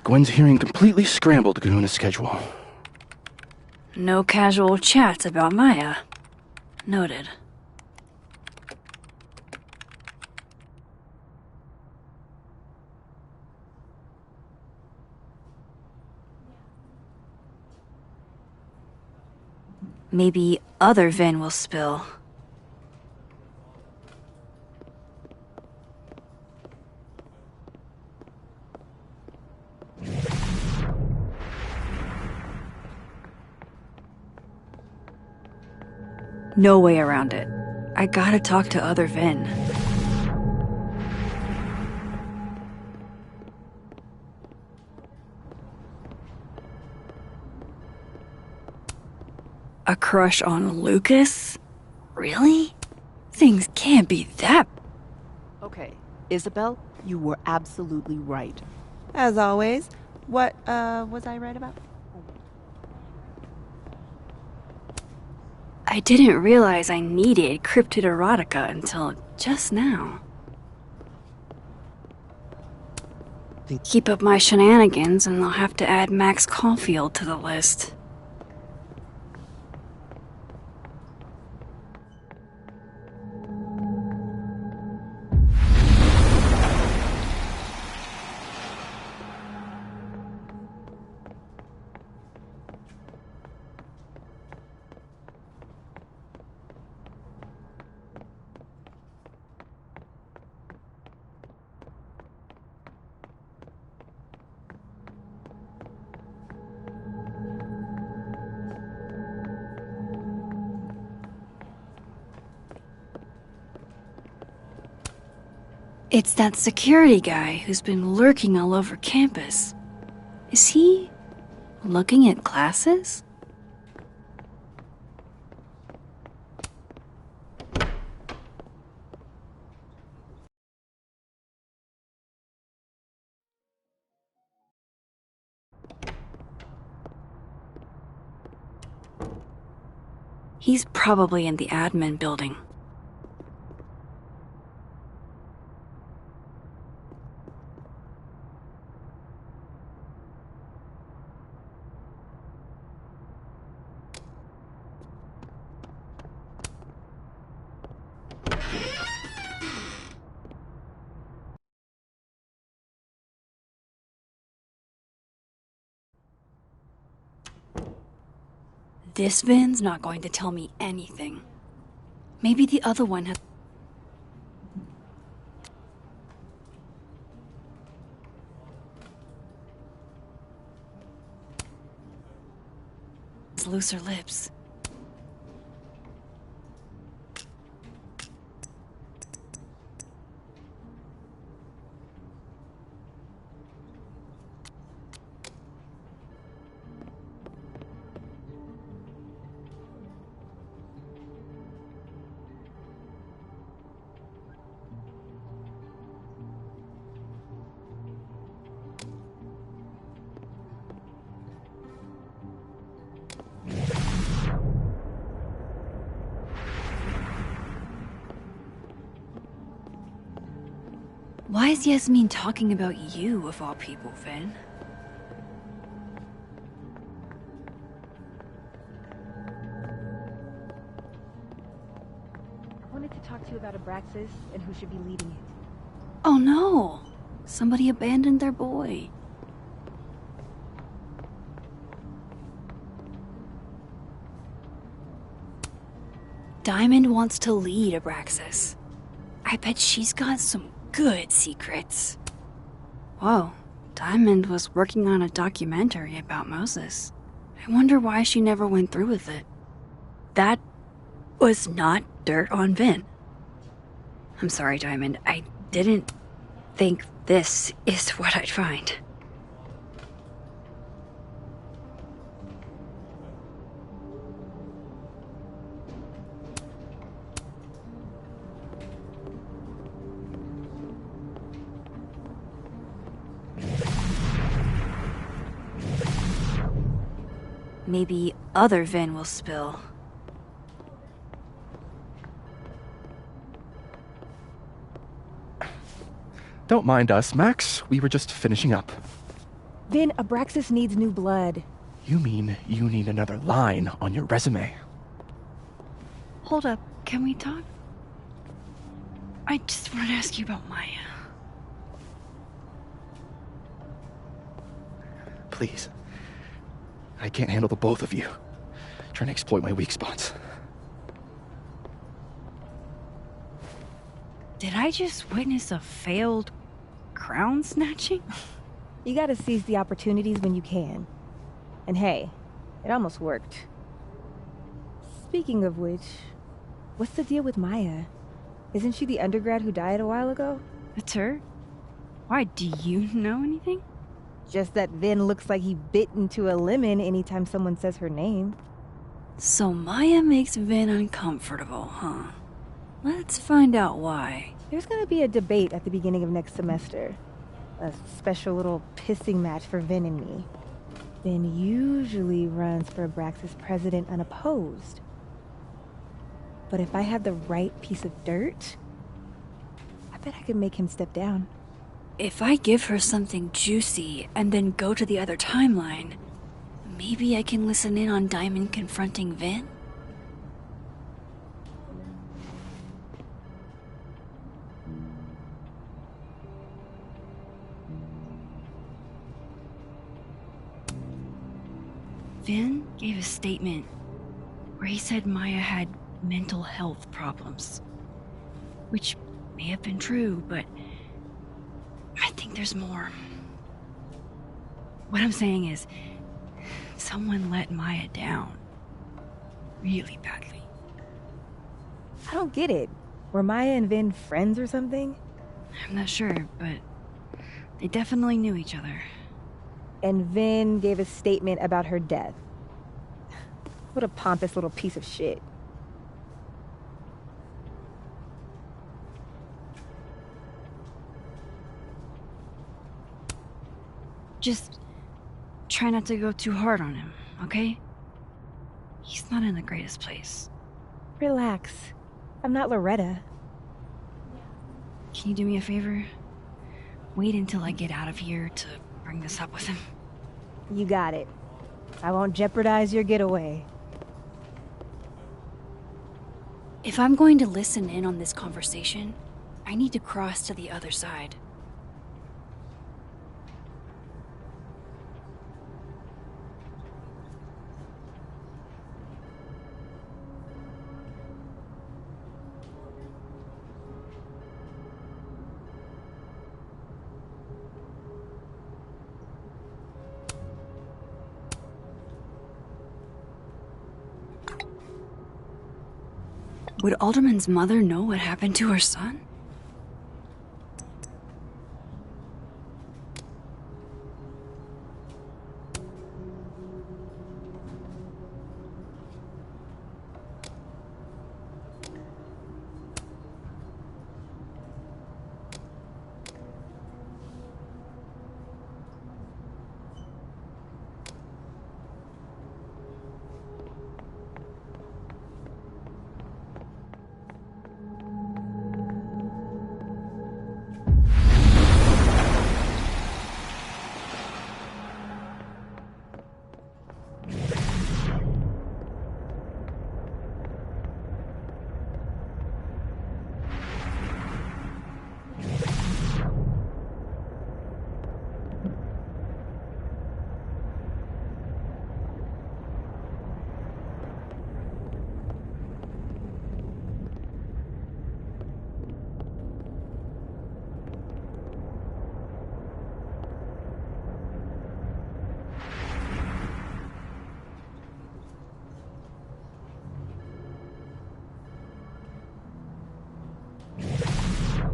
Gwen's hearing completely scrambled Kahuna's schedule. No casual chats about Maya. Noted. Maybe other Vin will spill. No way around it. I gotta talk to other Vin. A crush on Lucas? Really? Things can't be that... Okay, Isabel, you were absolutely right. As always. What, was I right about? I didn't realize I needed cryptid erotica until just now. Keep up my shenanigans and I'll have to add Max Caulfield to the list. It's that security guy who's been lurking all over campus. Is he looking at classes? He's probably in the admin building. This Vin's not going to tell me anything. Maybe the other one has... looser lips. Why is Yasmin talking about you, of all people, Vin? I wanted to talk to you about Abraxas and who should be leading it. Oh no! Somebody abandoned their boy. Diamond wants to lead Abraxas. I bet she's got some good secrets. Whoa, Diamond was working on a documentary about Moses. I wonder why she never went through with it. That was not dirt on Vin. I'm sorry, Diamond. I didn't think this is what I'd find. Maybe other Vin will spill. Don't mind us, Max. We were just finishing up. Vin, Abraxas needs new blood. You mean you need another line on your resume? Hold up, can we talk? I just want to ask you about Maya. Please. I can't handle the both of you. Trying to exploit my weak spots. Did I just witness a failed crown snatching? You gotta seize the opportunities when you can. And hey, it almost worked. Speaking of which, what's the deal with Maya? Isn't she the undergrad who died a while ago? It's her? Why, do you know anything? Just that Vin looks like he bit into a lemon anytime someone says her name. So Maya makes Vin uncomfortable, huh? Let's find out why. There's gonna be a debate at the beginning of next semester. A special little pissing match for Vin and me. Vin usually runs for Abraxas president unopposed. But if I have the right piece of dirt, I bet I could make him step down. If I give her something juicy and then go to the other timeline, maybe I can listen in on Diamond confronting Vin? Vin gave a statement where he said Maya had mental health problems. Which may have been true, but I think there's more. What I'm saying is, someone let Maya down. Really badly. I don't get it. Were Maya and Vin friends or something? I'm not sure, but they definitely knew each other. And Vin gave a statement about her death. What a pompous little piece of shit. Just try not to go too hard on him, okay? He's not in the greatest place. Relax. I'm not Loretta. Can you do me a favor? Wait until I get out of here to bring this up with him. You got it. I won't jeopardize your getaway. If I'm going to listen in on this conversation, I need to cross to the other side. Would Alderman's mother know what happened to her son?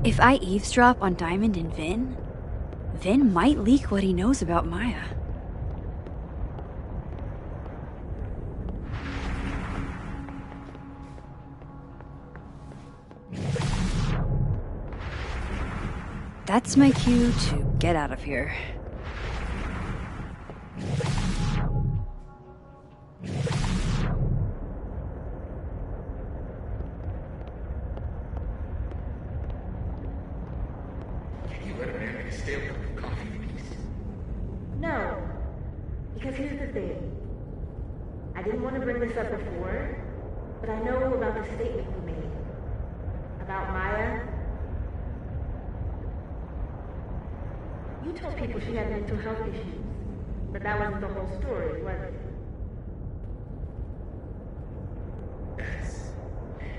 If I eavesdrop on Diamond and Vin, Vin might leak what he knows about Maya. That's my cue to get out of here. No. Because here's the thing. I didn't want to bring this up before, but I know about the statement you made. About Maya. You told people she had mental health issues, but that wasn't the whole story, was it? That's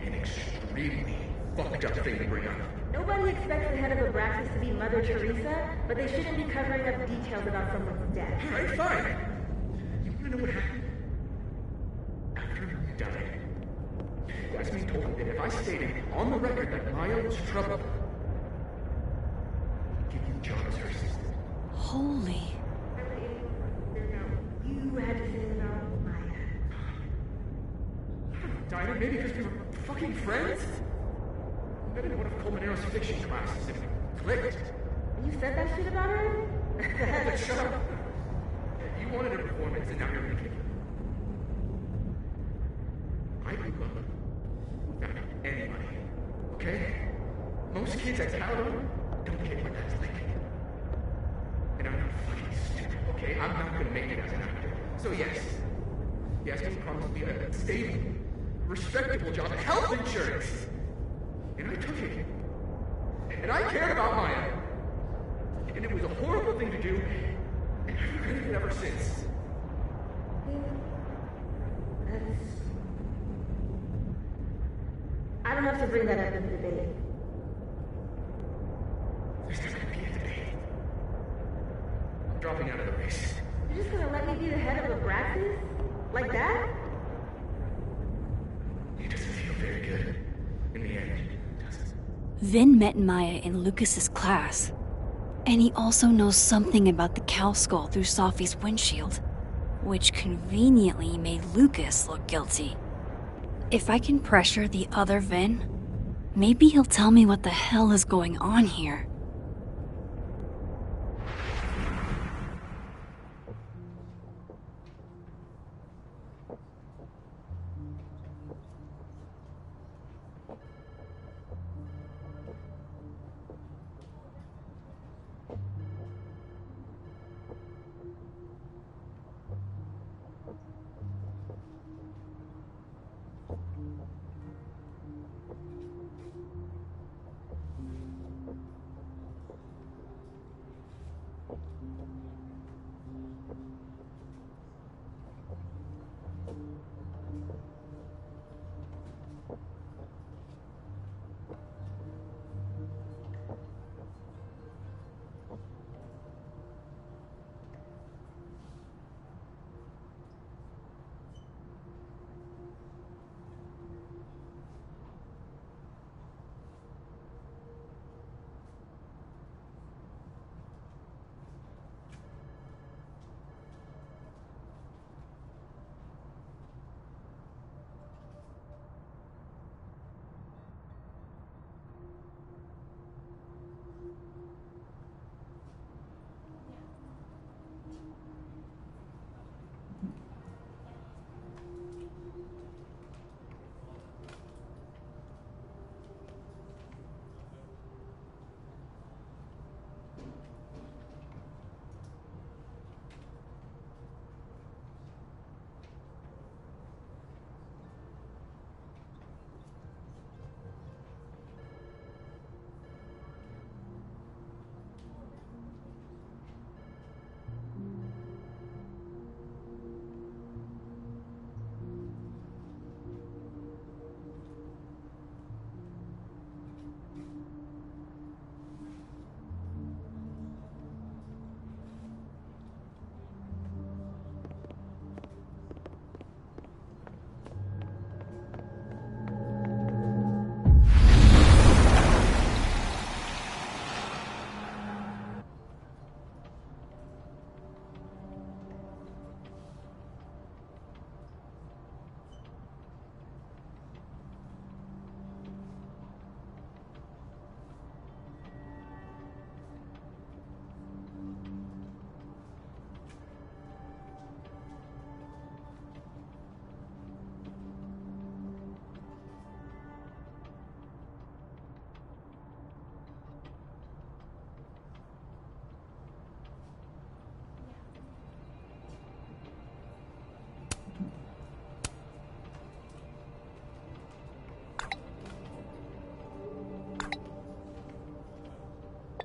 an extremely fucked up thing to bring up. Nobody expects the head of Abraxas to be Mother Teresa, but they shouldn't be covering up details about someone's death. Alright, fine. You wanna know what happened? After he died, Yasmin told me that if I stated on the record that Maya was trouble, I'd give you a job as her assistant. Holy. You had to say about Maya. Diamond, maybe because we were fucking friends? I didn't want to Colmenaro's fiction classes and it clicked. You said that shit about her? But shut up. You wanted a performance and now you're making it. I grew up without anybody, okay? Most kids at Talon don't get what that's like. And I'm not fucking stupid, okay? I'm not gonna make it as an actor. So yes, Yasmin promised me a stable, respectable job, health insurance. And I took it. And I cared about Maya. And it was a horrible thing to do. And I've regretted it ever since. I don't have to bring that up in the debate. There's not gonna be a debate. I'm dropping out of the race. You're just gonna let me be the head of Abraxas? Like that? It doesn't feel very good. In the end, does it? Vin met Maya in Lucas's class. And he also knows something about the cow skull through Safi's windshield, which conveniently made Lucas look guilty. If I can pressure the other Vin, maybe he'll tell me what the hell is going on here.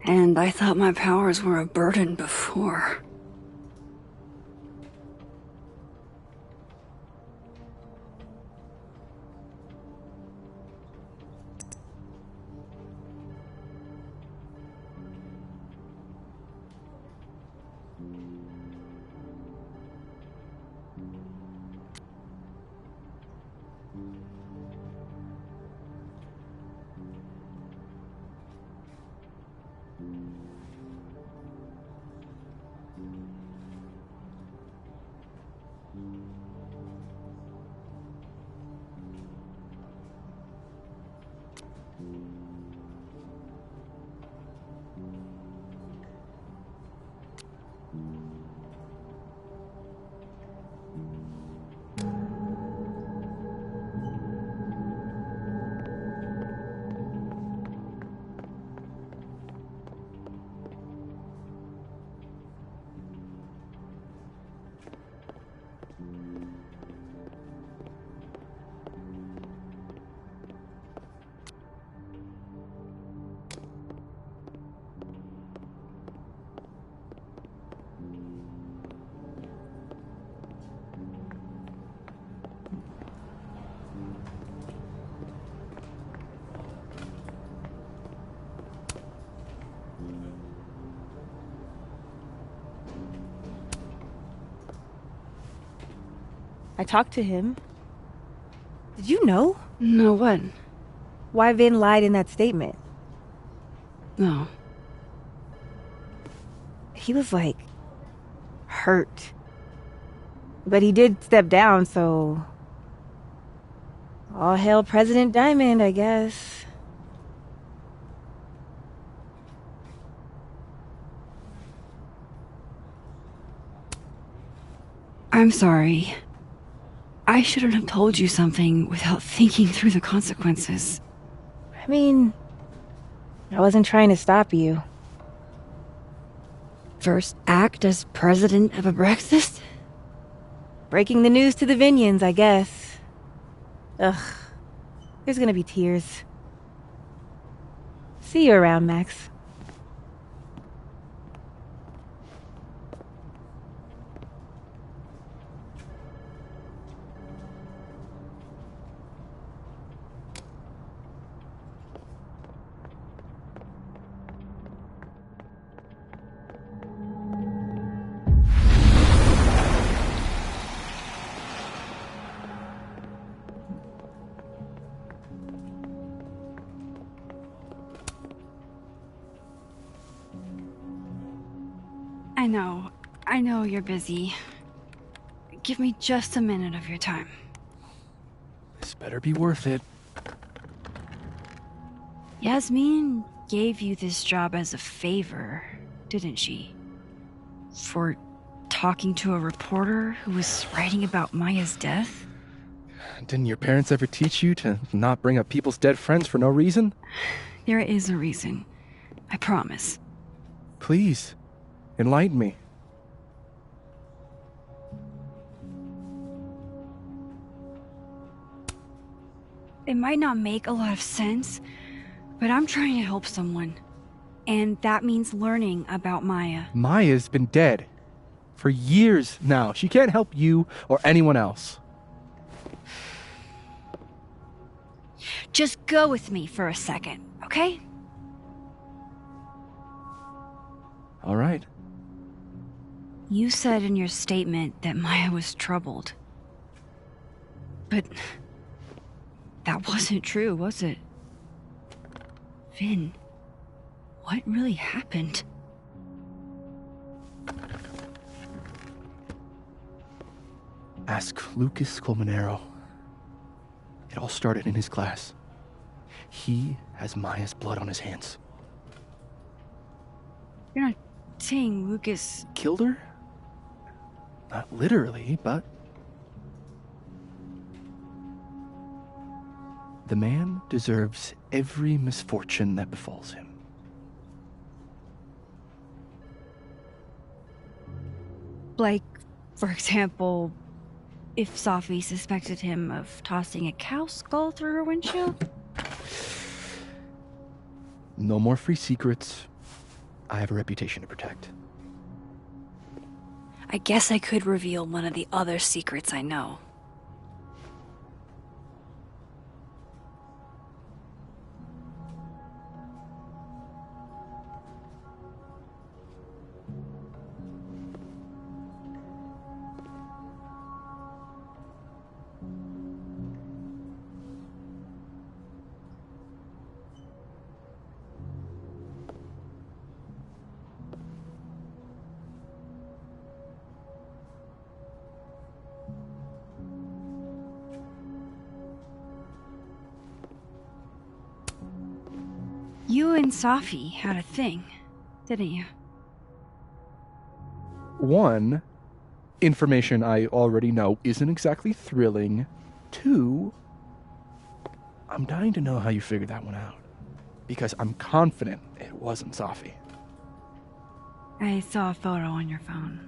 And I thought my powers were a burden before. I talked to him. Did you know? No, what? Why Vin lied in that statement. No. He was like hurt. But he did step down, so all hail President Diamond, I guess. I'm sorry. I shouldn't have told you something without thinking through the consequences. I mean, I wasn't trying to stop you. First act as president of Abraxas? Breaking the news to the Vinians, I guess. Ugh. There's gonna be tears. See you around, Max. I know you're busy. Give me just a minute of your time. This better be worth it. Yasmin gave you this job as a favor, didn't she? For talking to a reporter who was writing about Maya's death? Didn't your parents ever teach you to not bring up people's dead friends for no reason? There is a reason. I promise. Please, enlighten me. It might not make a lot of sense, but I'm trying to help someone. And that means learning about Maya. Maya's been dead for years now. She can't help you or anyone else. Just go with me for a second, okay? All right. You said in your statement that Maya was troubled. But that wasn't true, was it? Vin, what really happened? Ask Lucas Colmenero. It all started in his class. He has Maya's blood on his hands. You're not saying Lucas killed her? Not literally, but... The man deserves every misfortune that befalls him. Like, for example, if Safi suspected him of tossing a cow skull through her windshield? No more free secrets. I have a reputation to protect. I guess I could reveal one of the other secrets I know. You and Safi had a thing, didn't you? One, information I already know isn't exactly thrilling. Two, I'm dying to know how you figured that one out. Because I'm confident it wasn't Safi. I saw a photo on your phone.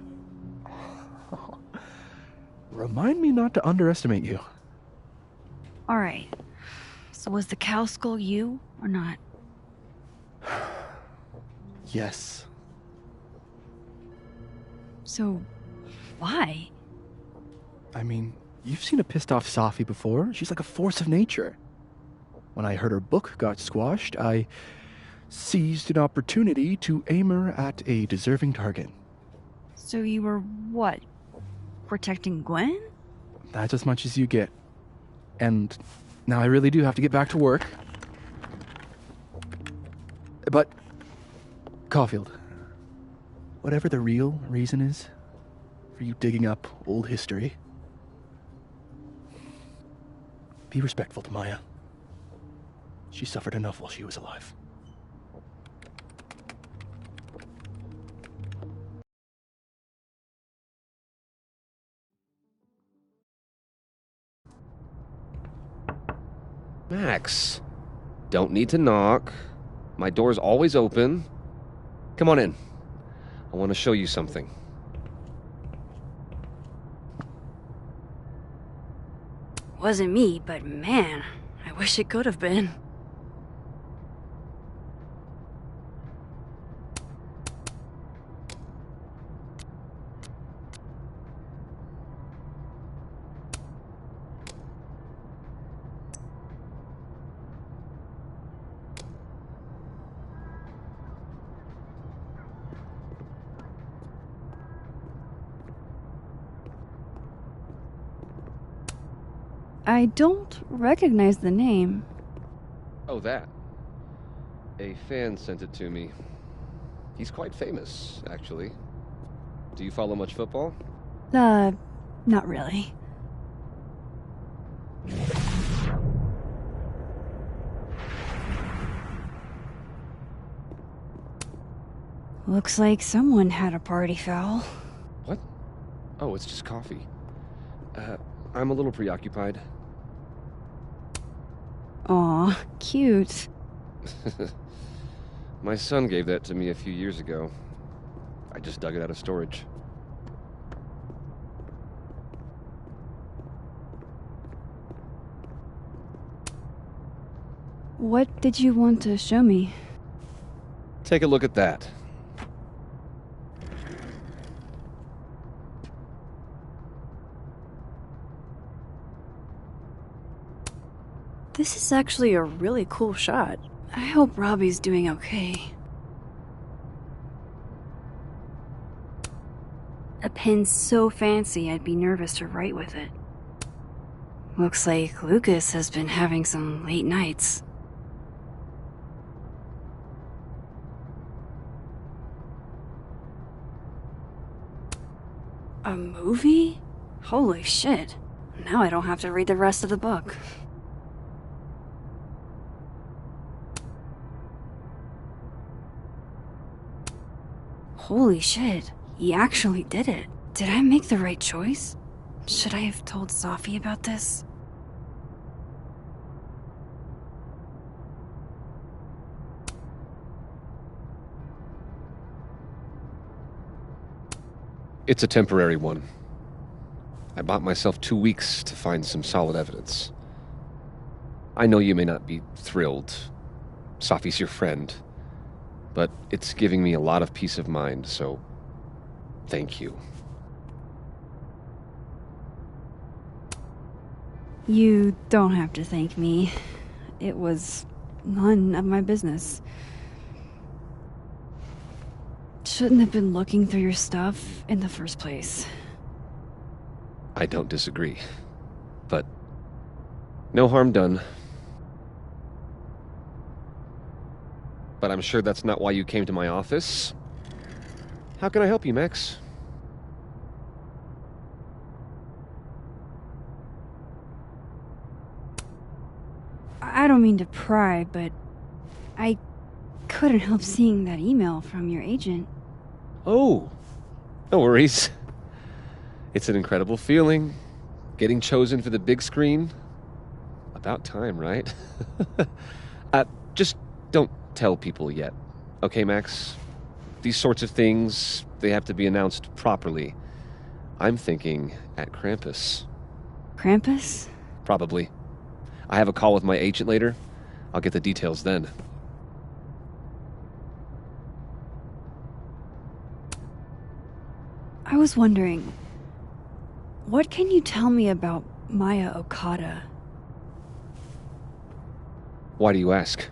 Remind me not to underestimate you. Alright. So was the cow skull you, or not? Yes. So, why? I mean, you've seen a pissed off Safi before. She's like a force of nature. When I heard her book got squashed, I seized an opportunity to aim her at a deserving target. So you were, what, protecting Gwen? That's as much as you get. And now I really do have to get back to work. But Caulfield, whatever the real reason is for you digging up old history, be respectful to Maya. She suffered enough while she was alive. Max, don't need to knock. My door's always open. Come on in. I want to show you something. Wasn't me, but man, I wish it could have been. I don't recognize the name. Oh, that. A fan sent it to me. He's quite famous, actually. Do you follow much football? Not really. Looks like someone had a party foul. What? Oh, it's just coffee. I'm a little preoccupied. Aw, cute. My son gave that to me a few years ago. I just dug it out of storage. What did you want to show me? Take a look at that. This is actually a really cool shot. I hope Robbie's doing okay. A pen so fancy I'd be nervous to write with it. Looks like Lucas has been having some late nights. A movie? Holy shit. Now I don't have to read the rest of the book. Holy shit, he actually did it. Did I make the right choice? Should I have told Safi about this? It's a temporary one. I bought myself 2 weeks to find some solid evidence. I know you may not be thrilled. Safi's your friend. But it's giving me a lot of peace of mind, so thank you. You don't have to thank me. It was none of my business. Shouldn't have been looking through your stuff in the first place. I don't disagree. But no harm done. But I'm sure that's not why you came to my office. How can I help you, Max? I don't mean to pry, but I couldn't help seeing that email from your agent. Oh, no worries. It's an incredible feeling. Getting chosen for the big screen. About time, right? Just don't tell people yet. Okay, Max? These sorts of things, they have to be announced properly. I'm thinking at Krampus. Krampus? Probably. I have a call with my agent later. I'll get the details then. I was wondering, what can you tell me about Maya Okada? Why do you ask?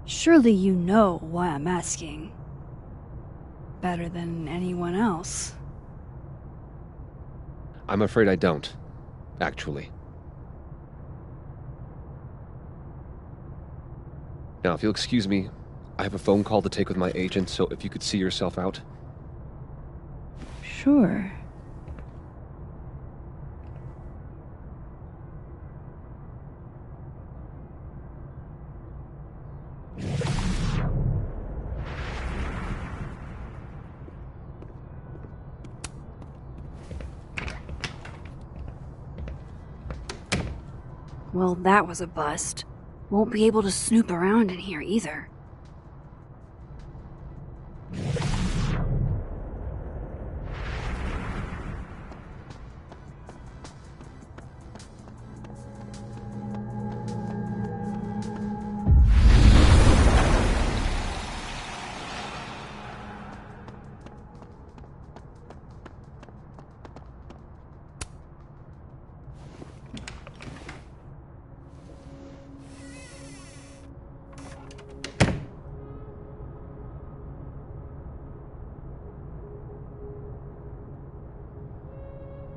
Surely you know why I'm asking. Better than anyone else. I'm afraid I don't, actually. Now, if you'll excuse me, I have a phone call to take with my agent, so if you could see yourself out. Sure. Well, that was a bust. Won't be able to snoop around in here either.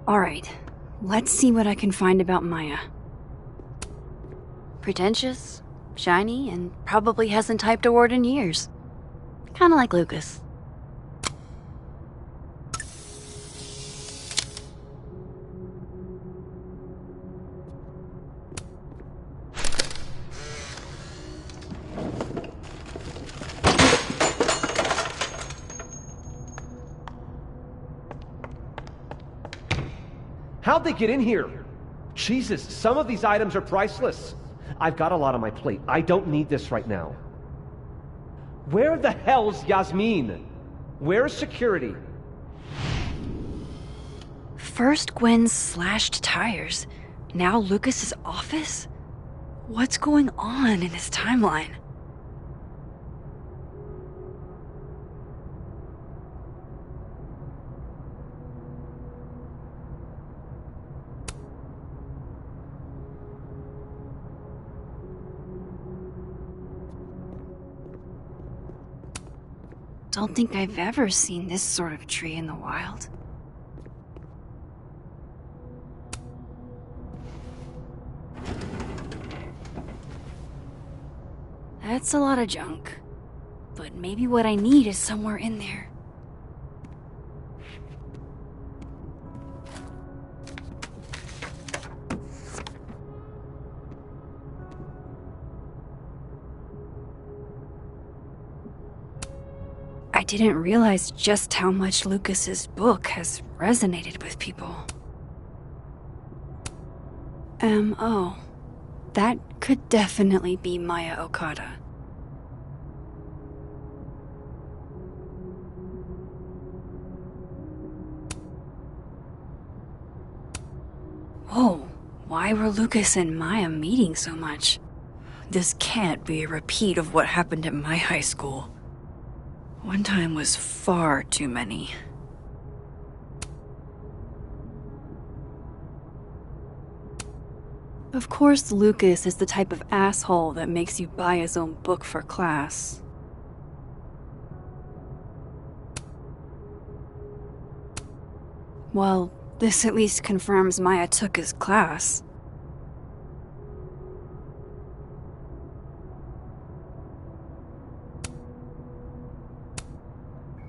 Alright, let's see what I can find about Maya. Pretentious, shiny, and probably hasn't typed a word in years. Kinda like Lucas. How'd they get in here? Jesus, some of these items are priceless. I've got a lot on my plate. I don't need this right now. Where the hell's Yasmin? Where's security? First Gwen's slashed tires, now Lucas's office? What's going on in his timeline? Don't think I've ever seen this sort of tree in the wild. That's a lot of junk. But maybe what I need is somewhere in there. I didn't realize just how much Lucas's book has resonated with people. M.O. That could definitely be Maya Okada. Whoa, why were Lucas and Maya meeting so much? This can't be a repeat of what happened at my high school. One time was far too many. Of course, Lucas is the type of asshole that makes you buy his own book for class. Well, this at least confirms Maya took his class.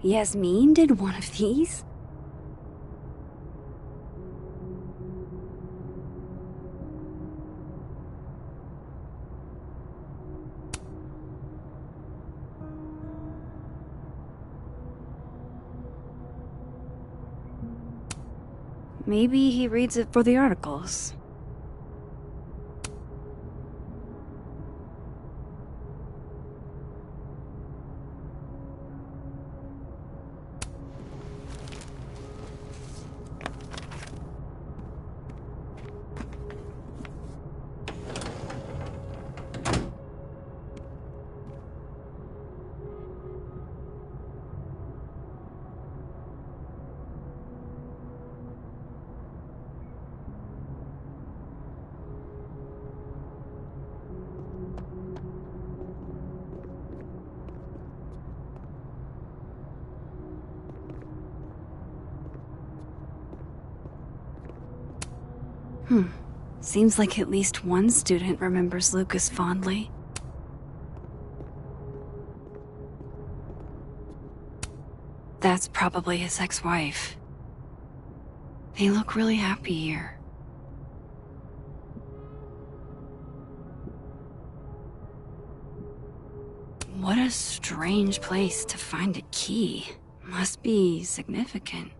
Yasmin did one of these? Maybe he reads it for the articles. Seems like at least one student remembers Lucas fondly. That's probably his ex-wife. They look really happy here. What a strange place to find a key. Must be significant.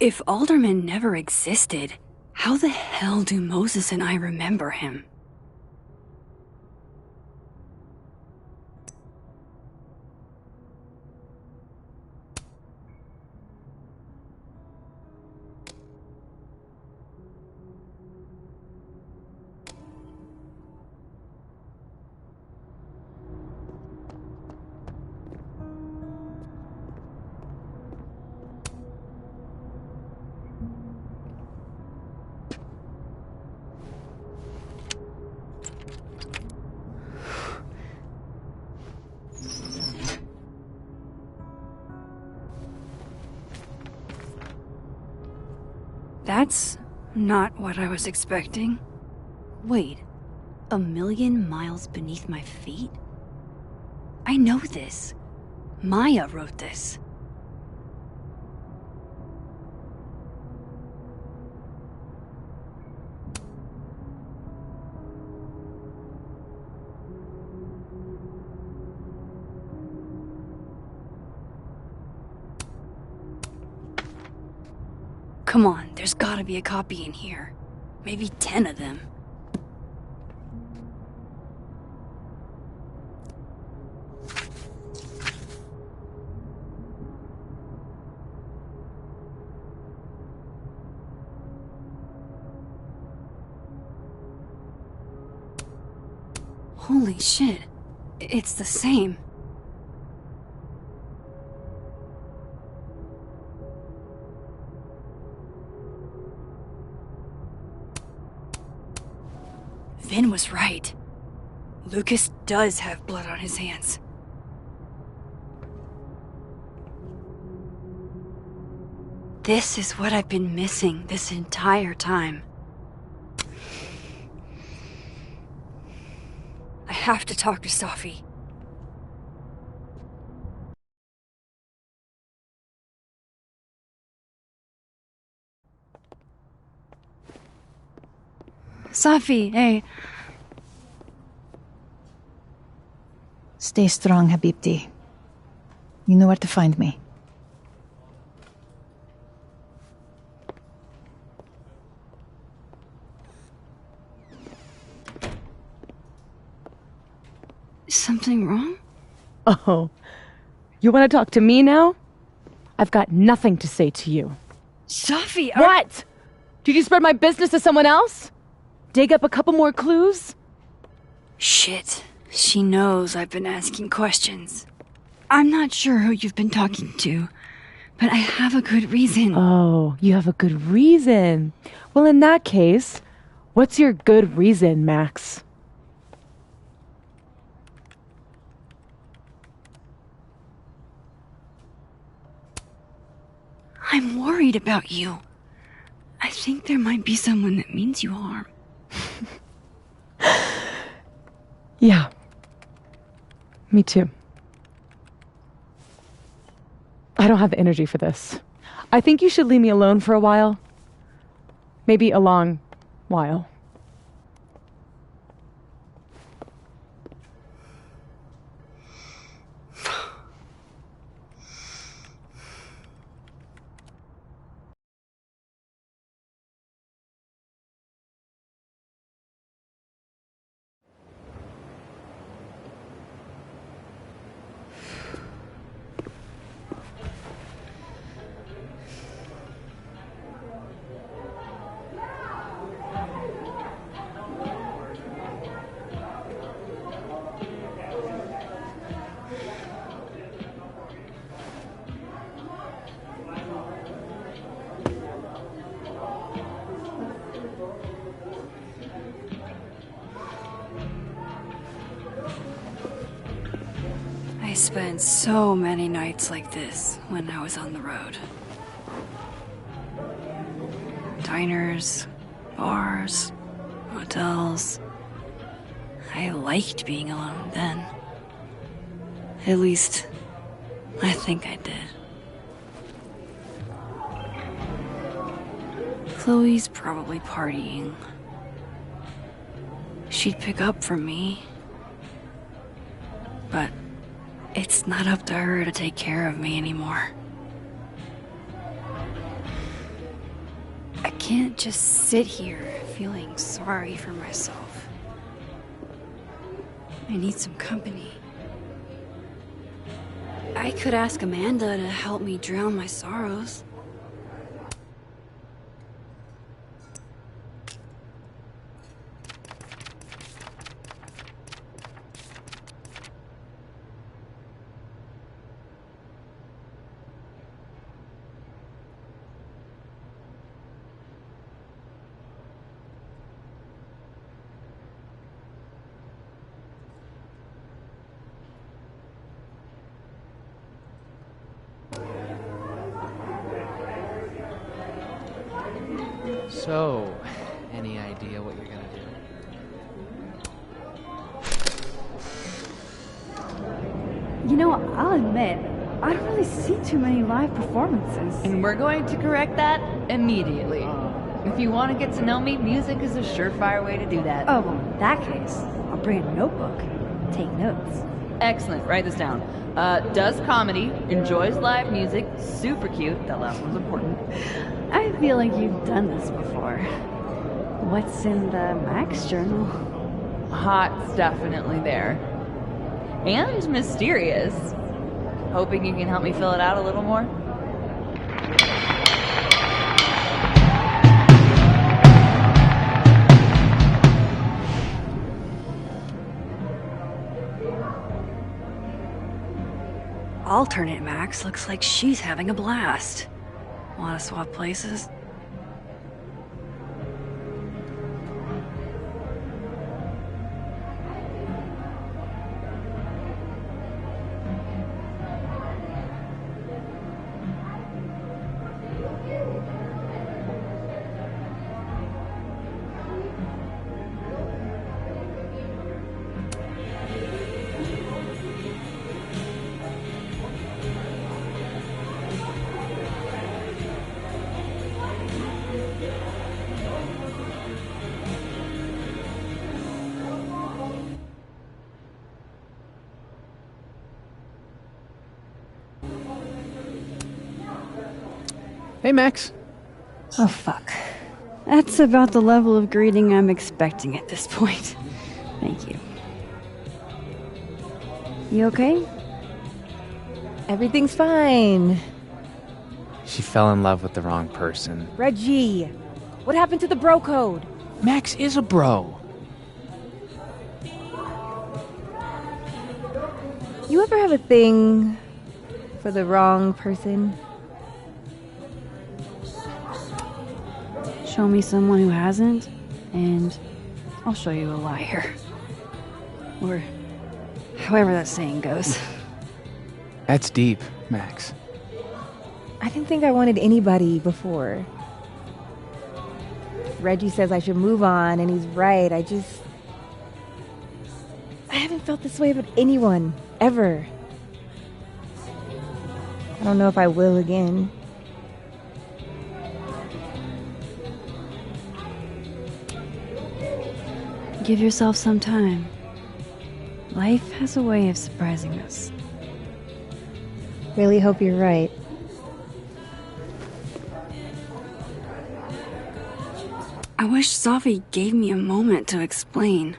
If Alderman never existed, how the hell do Moses and I remember him? That's not what I was expecting. Wait, 1,000,000 miles beneath my feet? I know this. Maya wrote this. Come on, there's gotta be a copy in here. Maybe 10 of them. Holy shit, it's the same. Vin was right. Lucas does have blood on his hands. This is what I've been missing this entire time. I have to talk to Safi. Safi, hey. Stay strong, Habibti. You know where to find me. Something wrong? Oh, you want to talk to me now? I've got nothing to say to you. Safi, What? Did you spread my business to someone else? Dig up a couple more clues? Shit. She knows I've been asking questions. I'm not sure who you've been talking to, but I have a good reason. Oh, you have a good reason. Well, in that case, what's your good reason, Max? I'm worried about you. I think there might be someone that means you harm. Yeah. Me too. I don't have the energy for this. I think you should leave me alone for a while. Maybe a long while. I spent so many nights like this when I was on the road. Diners, bars, hotels. I liked being alone then. At least, I think I did. Chloe's probably partying. She'd pick up from me. But it's not up to her to take care of me anymore. I can't just sit here feeling sorry for myself. I need some company. I could ask Amanda to help me drown my sorrows. So, any idea what you're gonna do? You know, I'll admit, I don't really see too many live performances. And we're going to correct that immediately. If you want to get to know me, music is a surefire way to do that. Oh, well, in that case, I'll bring a notebook. Take notes. Excellent, write this down. Does comedy, enjoys live music, super cute, that last one's important. I feel like you've done this before. What's in the Max journal? Hot's definitely there. And mysterious. Hoping you can help me fill it out a little more? Alternate Max looks like she's having a blast. Want to swap places? Hey, Max. Oh, fuck. That's about the level of greeting I'm expecting at this point. Thank you. You okay? Everything's fine. She fell in love with the wrong person. Reggie, what happened to the bro code? Max is a bro. You ever have a thing for the wrong person? Show me someone who hasn't, and I'll show you a liar. Or however that saying goes. That's deep, Max. I didn't think I wanted anybody before. Reggie says I should move on, and he's right. I haven't felt this way about anyone, ever. I don't know if I will again. Give yourself some time. Life has a way of surprising us. Really hope you're right. I wish Safi gave me a moment to explain.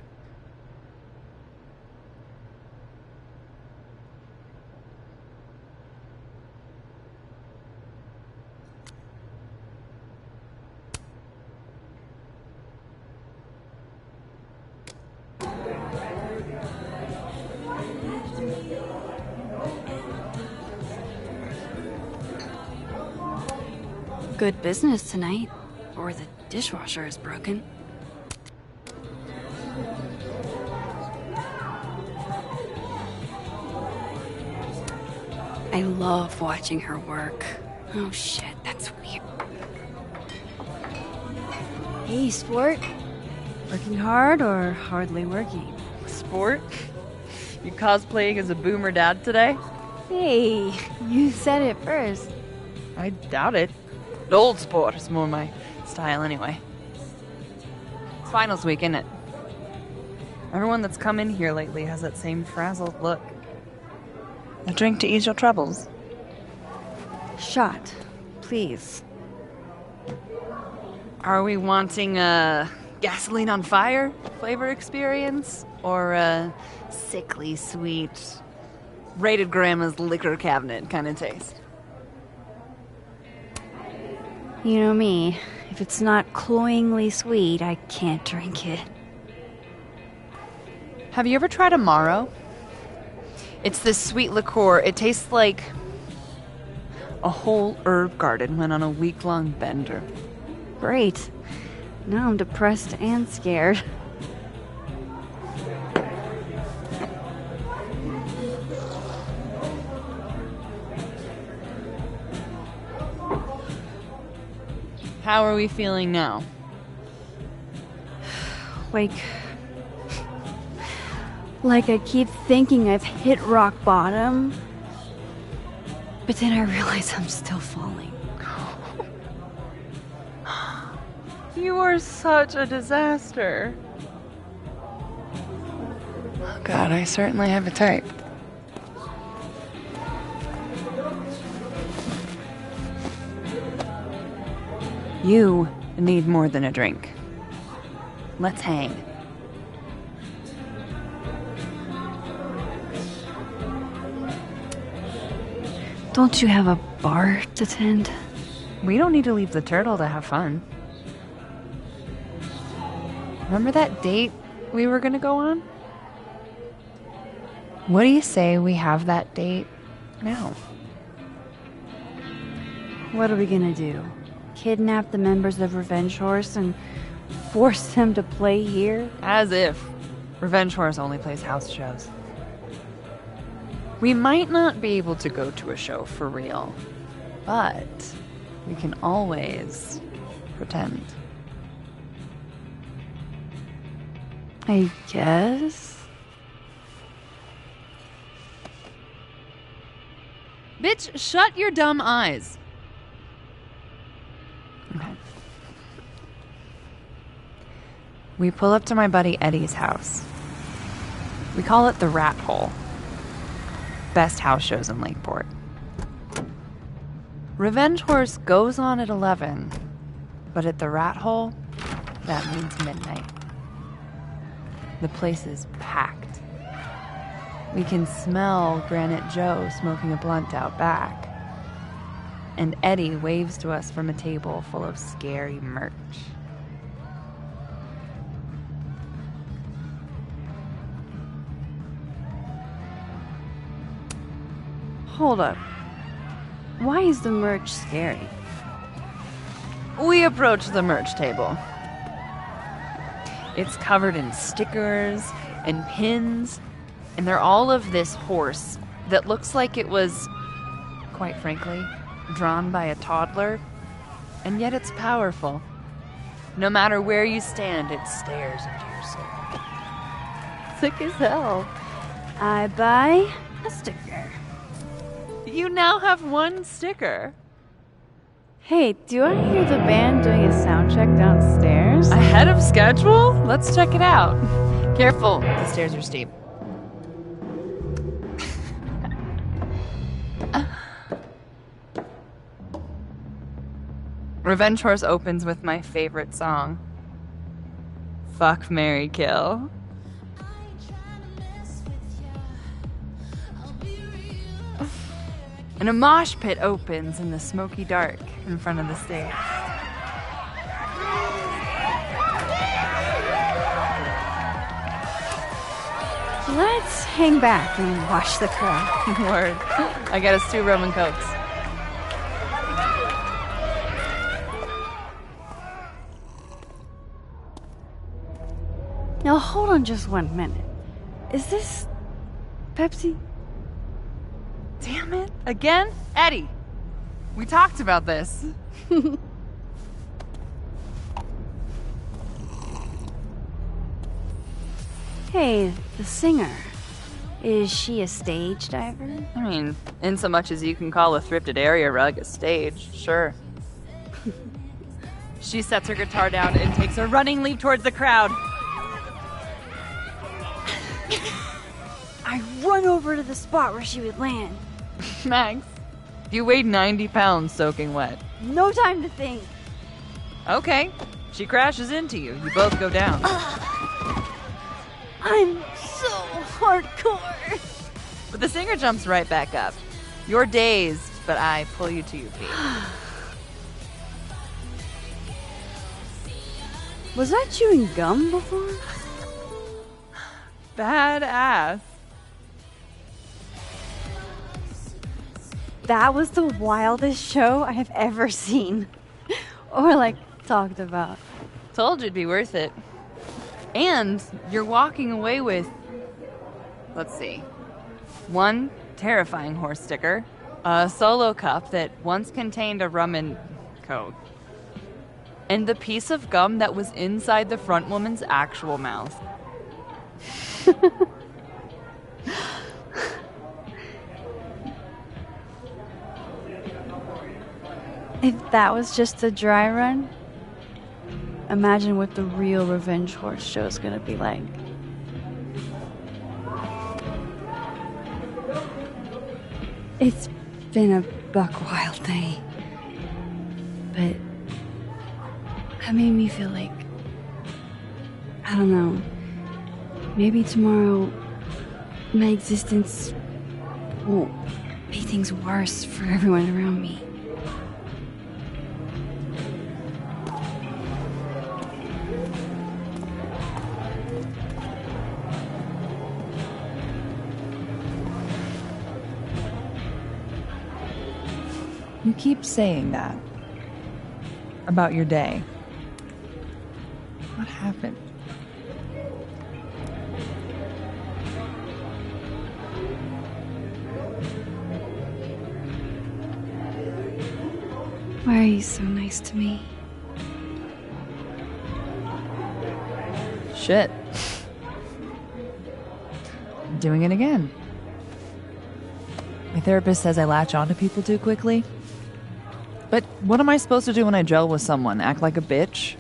Good business tonight, or the dishwasher is broken. I love watching her work. Oh shit, that's weird. Hey, sport. Working hard or hardly working? Sport? You cosplaying as a boomer dad today? Hey, you said it first. I doubt it. Old sport is more my style anyway. It's finals week, isn't it? Everyone that's come in here lately has that same frazzled look. A drink to ease your troubles. Shot, please. Are we wanting a gasoline on fire flavor experience? Or a sickly sweet, rated grandma's liquor cabinet kind of taste? You know me. If it's not cloyingly sweet, I can't drink it. Have you ever tried Amaro? It's this sweet liqueur. It tastes like a whole herb garden went on a week-long bender. Great. Now I'm depressed and scared. How are we feeling now? Like I keep thinking I've hit rock bottom, but then I realize I'm still falling. You are such a disaster. Oh God, I certainly have a type. You need more than a drink. Let's hang. Don't you have a bar to tend? We don't need to leave the turtle to have fun. Remember that date we were gonna go on? What do you say we have that date now? What are we gonna do? Kidnap the members of Revenge Horse and force them to play here? As if. Revenge Horse only plays house shows. We might not be able to go to a show for real, but we can always pretend. I guess. Bitch, shut your dumb eyes. Okay. We pull up to my buddy Eddie's house. We call it the Rat Hole. Best house shows in Lakeport. Revenge Horse goes on at 11, but at the Rat Hole, that means midnight. The place is packed. We can smell Granite Joe smoking a blunt out back. And Eddie waves to us from a table full of scary merch. Hold up. Why is the merch scary? We approach the merch table. It's covered in stickers and pins, and they're all of this horse that looks like it was, quite frankly, drawn by a toddler, and yet it's powerful. No matter where you stand, it stares into your soul. Sick as hell. I buy a sticker. You now have one sticker. Hey, do I hear the band doing a sound check downstairs? Ahead of schedule? Let's check it out. Careful, the stairs are steep. Revenge Horse opens with my favorite song. Fuck, Marry, Kill. And a mosh pit opens in the smoky dark in front of the stage. Let's hang back and watch the crowd. Word. I got us 2 rum and cokes. Now hold on just 1 minute. Is this Pepsi? Damn it. Again? Eddie, we talked about this. Hey, the singer. Is she a stage diver? I mean, in so much as you can call a thrifted area rug a stage, sure. She sets her guitar down and takes a running leap towards the crowd. I run over to the spot where she would land. Max, you weigh 90 pounds soaking wet. No time to think. Okay, she crashes into you. You both go down. I'm so hardcore. But the singer jumps right back up. You're dazed, but I pull you to your feet. Was I chewing gum before? Badass. That was the wildest show I have ever seen. Or, like, talked about. Told you it'd be worth it. And you're walking away with, let's see, one terrifying horse sticker, a solo cup that once contained a rum and coke, and the piece of gum that was inside the front woman's actual mouth. If that was just a dry run, imagine what the real Revenge Horse show is gonna be like. It's been a buck wild day, but that made me feel like, I don't know, maybe tomorrow my existence won't make things worse for everyone around me. You keep saying that about your day. What happened? Why are you so nice to me? Shit. I'm doing it again. My therapist says I latch onto people too quickly. But what am I supposed to do when I gel with someone? Act like a bitch?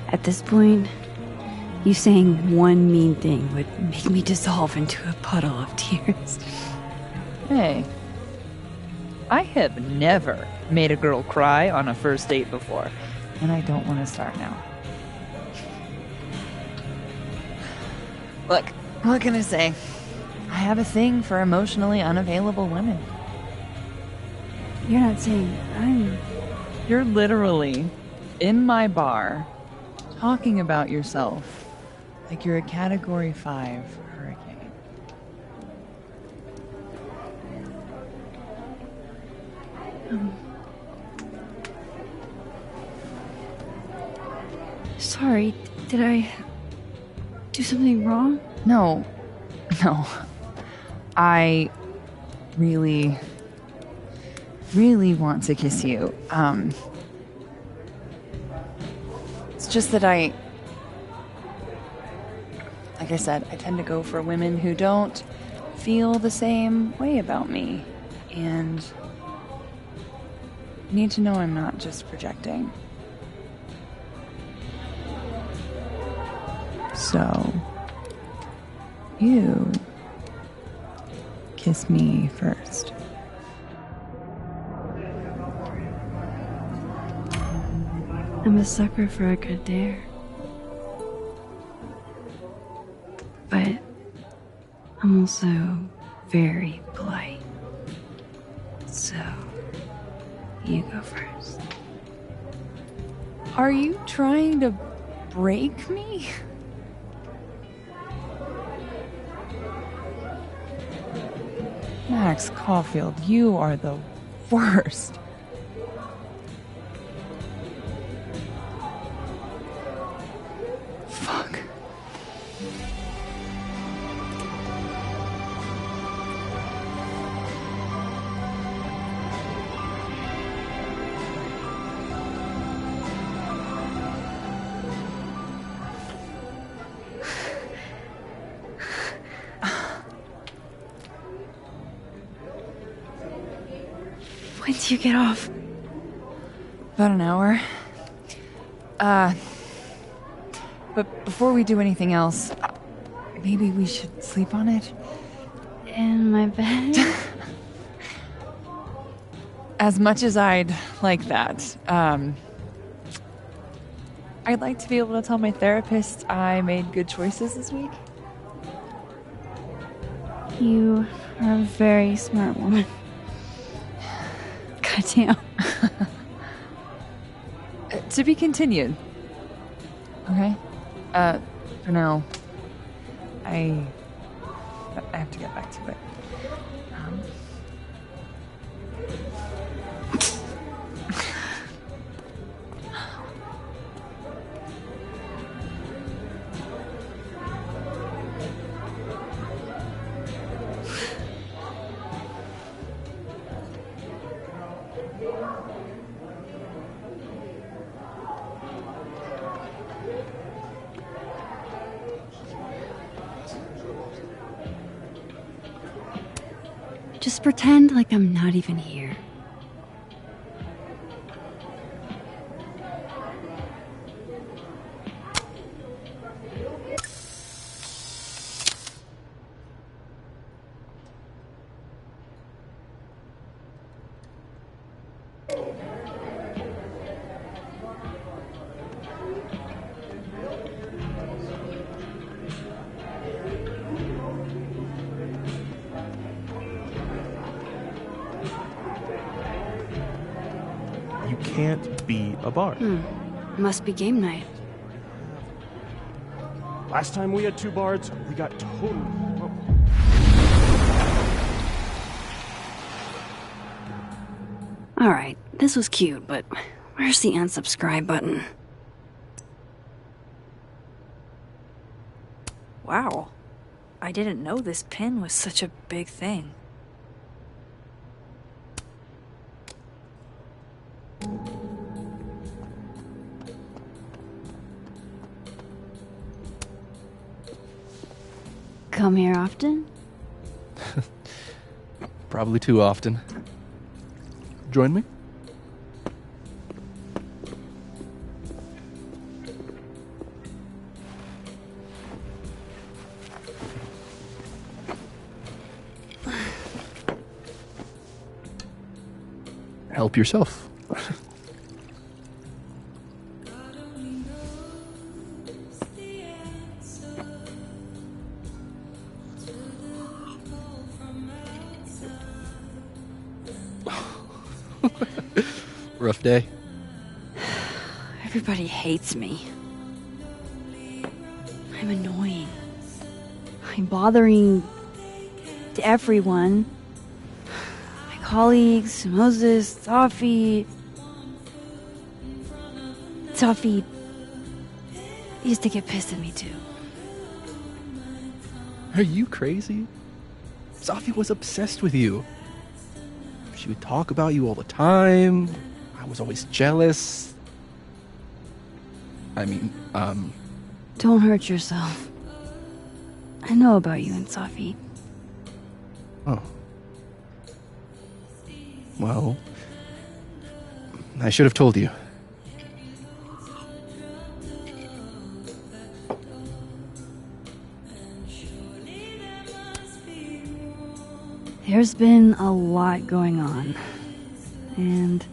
At this point, you saying one mean thing would make me dissolve into a puddle of tears. Hey. I have never made a girl cry on a first date before, and I don't want to start now. Look, what can I say? I have a thing for emotionally unavailable women. You're not saying I'm... You're literally in my bar talking about yourself like you're a Category 5 hurricane. Sorry, did I do something wrong? No. I really want to kiss you. It's just that like I said, I tend to go for women who don't feel the same way about me. And you need to know I'm not just projecting. So, you kiss me first. I'm a sucker for a good dare. But I'm also very polite. So, you go first. Are you trying to break me? Max Caulfield, you are the worst. Fuck. When do you get off? About an hour. But before we do anything else, maybe we should sleep on it? In my bed? As much as I'd like that, I'd like to be able to tell my therapist I made good choices this week. You are a very smart woman. Goddamn. To be continued. Okay? For now, I have to get back to it. Just pretend like I'm not even here. Can't be a bar. Must be game night. Last time we had 2 bards, we got totally... Alright, this was cute, but where's the unsubscribe button? Wow. I didn't know this pin was such a big thing. Come here often? Probably too often. Join me? Help yourself. Rough day. Everybody hates me. I'm annoying. I'm bothering everyone. My colleagues, Moses, Safi. Safi used to get pissed at me too. Are you crazy? Safi was obsessed with you. She would talk about you all the time. I was always jealous. I mean, Don't hurt yourself. I know about you and Safi. Oh. Well, I should have told you. There's been a lot going on. And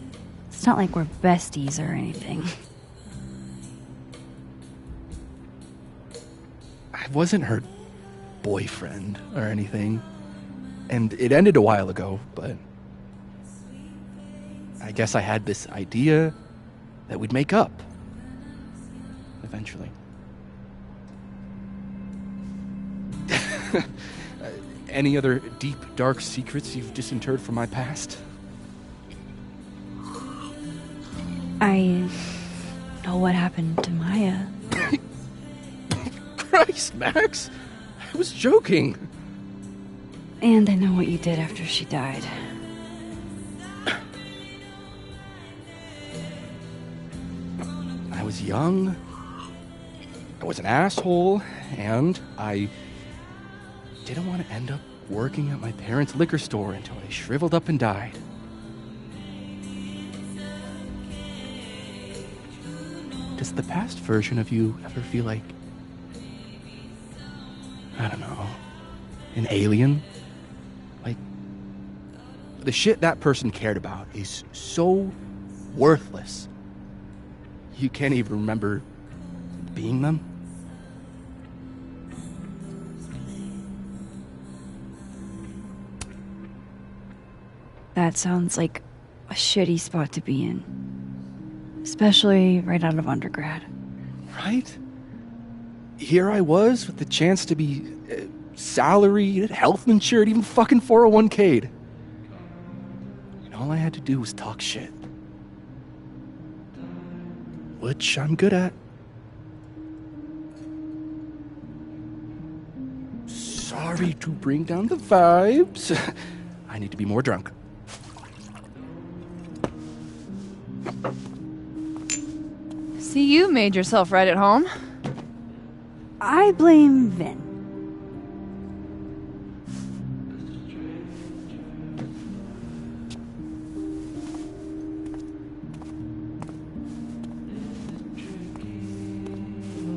it's not like we're besties or anything. I wasn't her boyfriend or anything. And it ended a while ago, but I guess I had this idea that we'd make up. Eventually. Any other deep, dark secrets you've disinterred from my past? I know what happened to Maya. Christ, Max! I was joking. And I know what you did after she died. I was young, I was an asshole, and I didn't want to end up working at my parents' liquor store until I shriveled up and died. Does the past version of you ever feel like, I don't know, an alien? Like, the shit that person cared about is so worthless. You can't even remember being them? That sounds like a shitty spot to be in. Especially right out of undergrad. Right? Here I was with the chance to be salaried, health insured, even fucking 401k'd. And all I had to do was talk shit. Which I'm good at. Sorry to bring down the vibes. I need to be more drunk. See, you made yourself right at home. I blame Vin.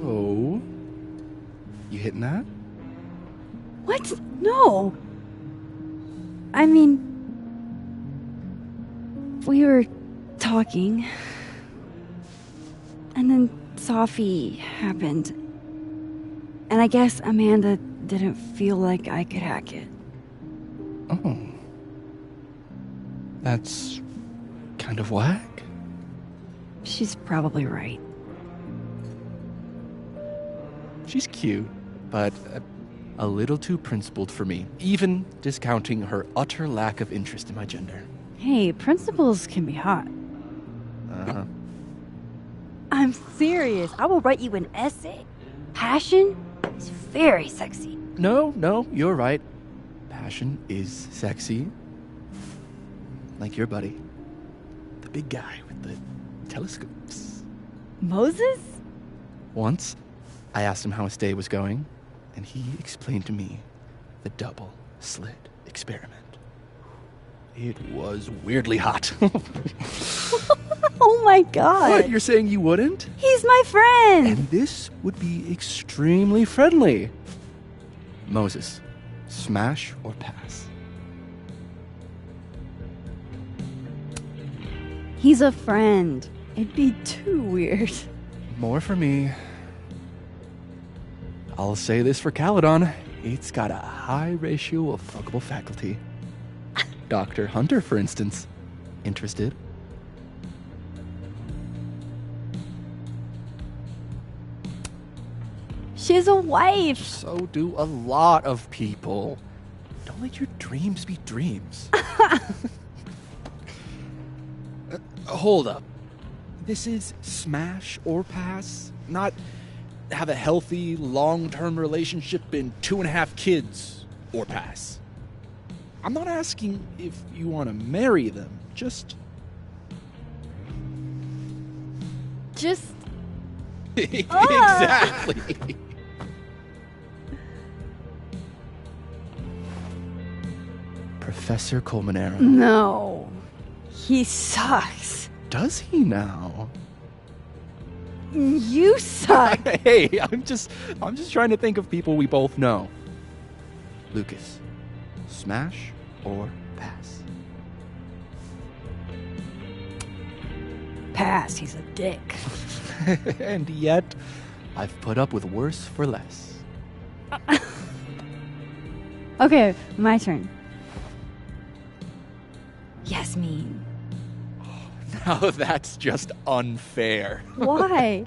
Oh. You hitting that? What? No. I mean, we were talking, and then Sophie happened. And I guess Amanda didn't feel like I could hack it. Oh. That's kind of whack. She's probably right. She's cute, but a little too principled for me, even discounting her utter lack of interest in my gender. Hey, principals can be hot. Uh-huh. I'm serious. I will write you an essay. Passion is very sexy. No, you're right. Passion is sexy. Like your buddy. The big guy with the telescopes. Moses? Once, I asked him how his day was going, and he explained to me the double slit experiment. It was weirdly hot. Oh my god. What, you're saying you wouldn't? He's my friend. And this would be extremely friendly. Moses, smash or pass? He's a friend. It'd be too weird. More for me. I'll say this for Caledon. It's got a high ratio of fuckable faculty. Dr. Hunter, for instance. Interested? She's a wife. So do a lot of people. Don't let your dreams be dreams. Hold up. This is smash or pass, not have a healthy, long-term relationship and 2.5 kids or pass. I'm not asking if you want to marry them, just... Exactly. Professor Colmenero. No. He sucks. Does he now? You suck. Hey, I'm just trying to think of people we both know. Lucas, smash or pass? Pass. He's a dick. And yet, I've put up with worse for less. Okay, my turn. Yasmin. Now that's just unfair. Why?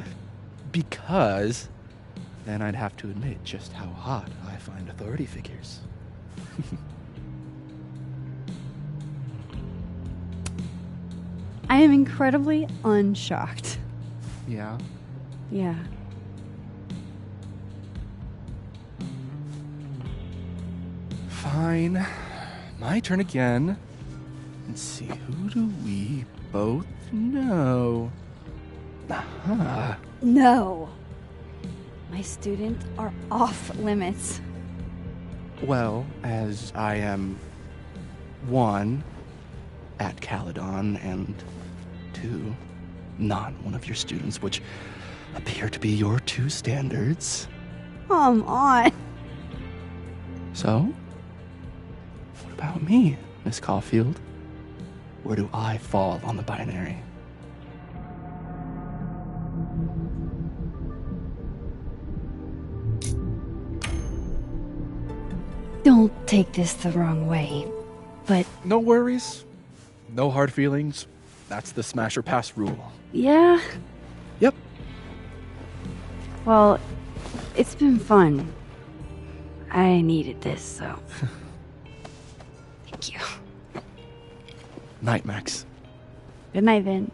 Because then I'd have to admit just how hot I find authority figures. I am incredibly unshocked. Yeah. Yeah. Fine. My turn again. Let's see, who do we both know? Aha. No. My students are off limits. Well, as I am 1, at Caledon, and 2, not one of your students, which appear to be your 2 standards. Come on. So, what about me, Miss Caulfield? Where do I fall on the binary? Don't take this the wrong way, but No worries. No hard feelings. That's the smash or pass rule. yeah. Yep. Well, it's been fun. I needed this, so. Thank you. Night, Max. Good night, Vin.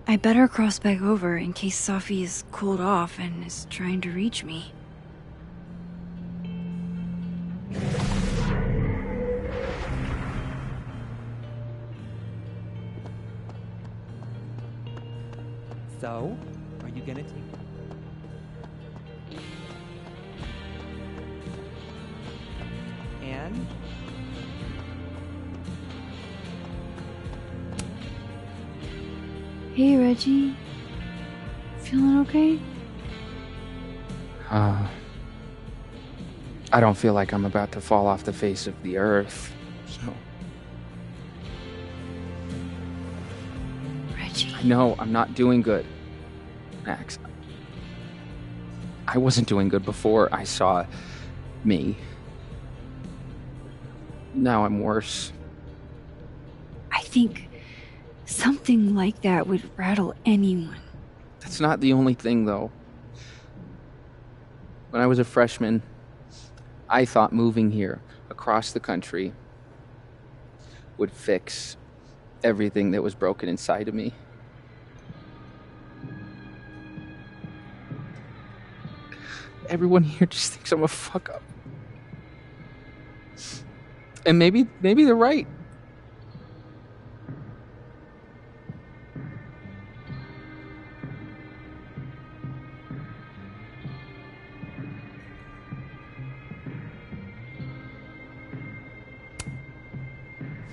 I better cross back over in case Safi is cooled off and is trying to reach me. So, are you gonna take... And? Hey, Reggie. Feeling okay? I don't feel like I'm about to fall off the face of the earth, so. Reggie. No, I'm not doing good, Max. I wasn't doing good before I saw me. Now I'm worse. I think something like that would rattle anyone. That's not the only thing, though. When I was a freshman, I thought moving here across the country would fix everything that was broken inside of me. Everyone here just thinks I'm a fuck up. And maybe they're right.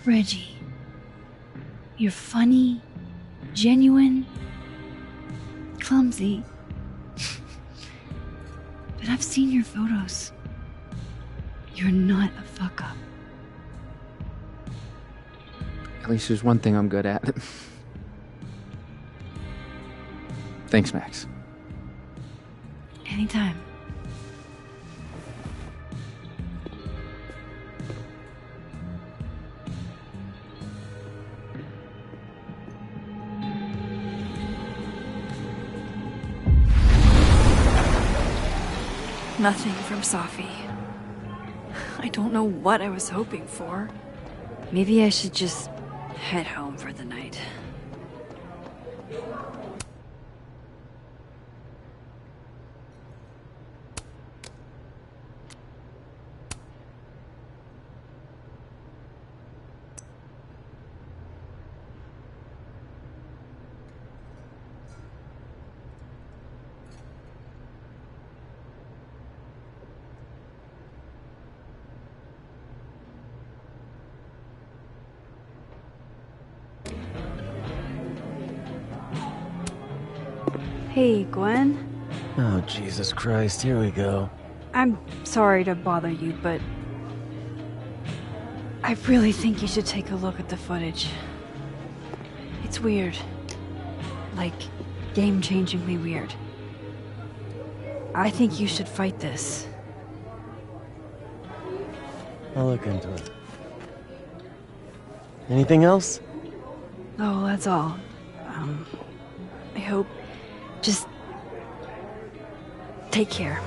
Reggie, you're funny, genuine, clumsy. But I've seen your photos. You're not a fuck up. At least there's one thing I'm good at. Thanks, Max. Anytime. Nothing from Safi. I don't know what I was hoping for. Maybe I should just head home for the night. Hey, Gwen. Oh, Jesus Christ, here we go. I'm sorry to bother you, but I really think you should take a look at the footage. It's weird. Like, game-changingly weird. I think you should fight this. I'll look into it. Anything else? Oh, that's all. I hope... Just... take care.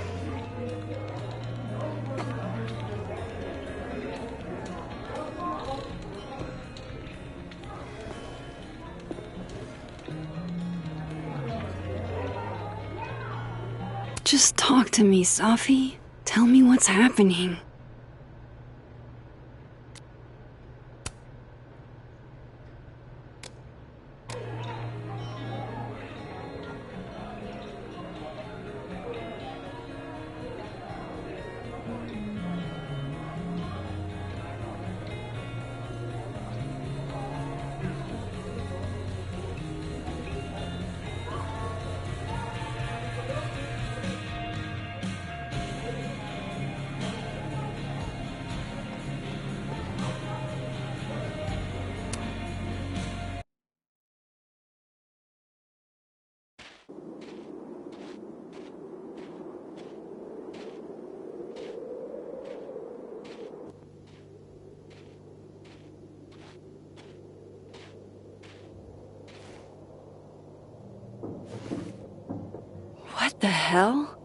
Just talk to me, Safi. Tell me what's happening. What the hell?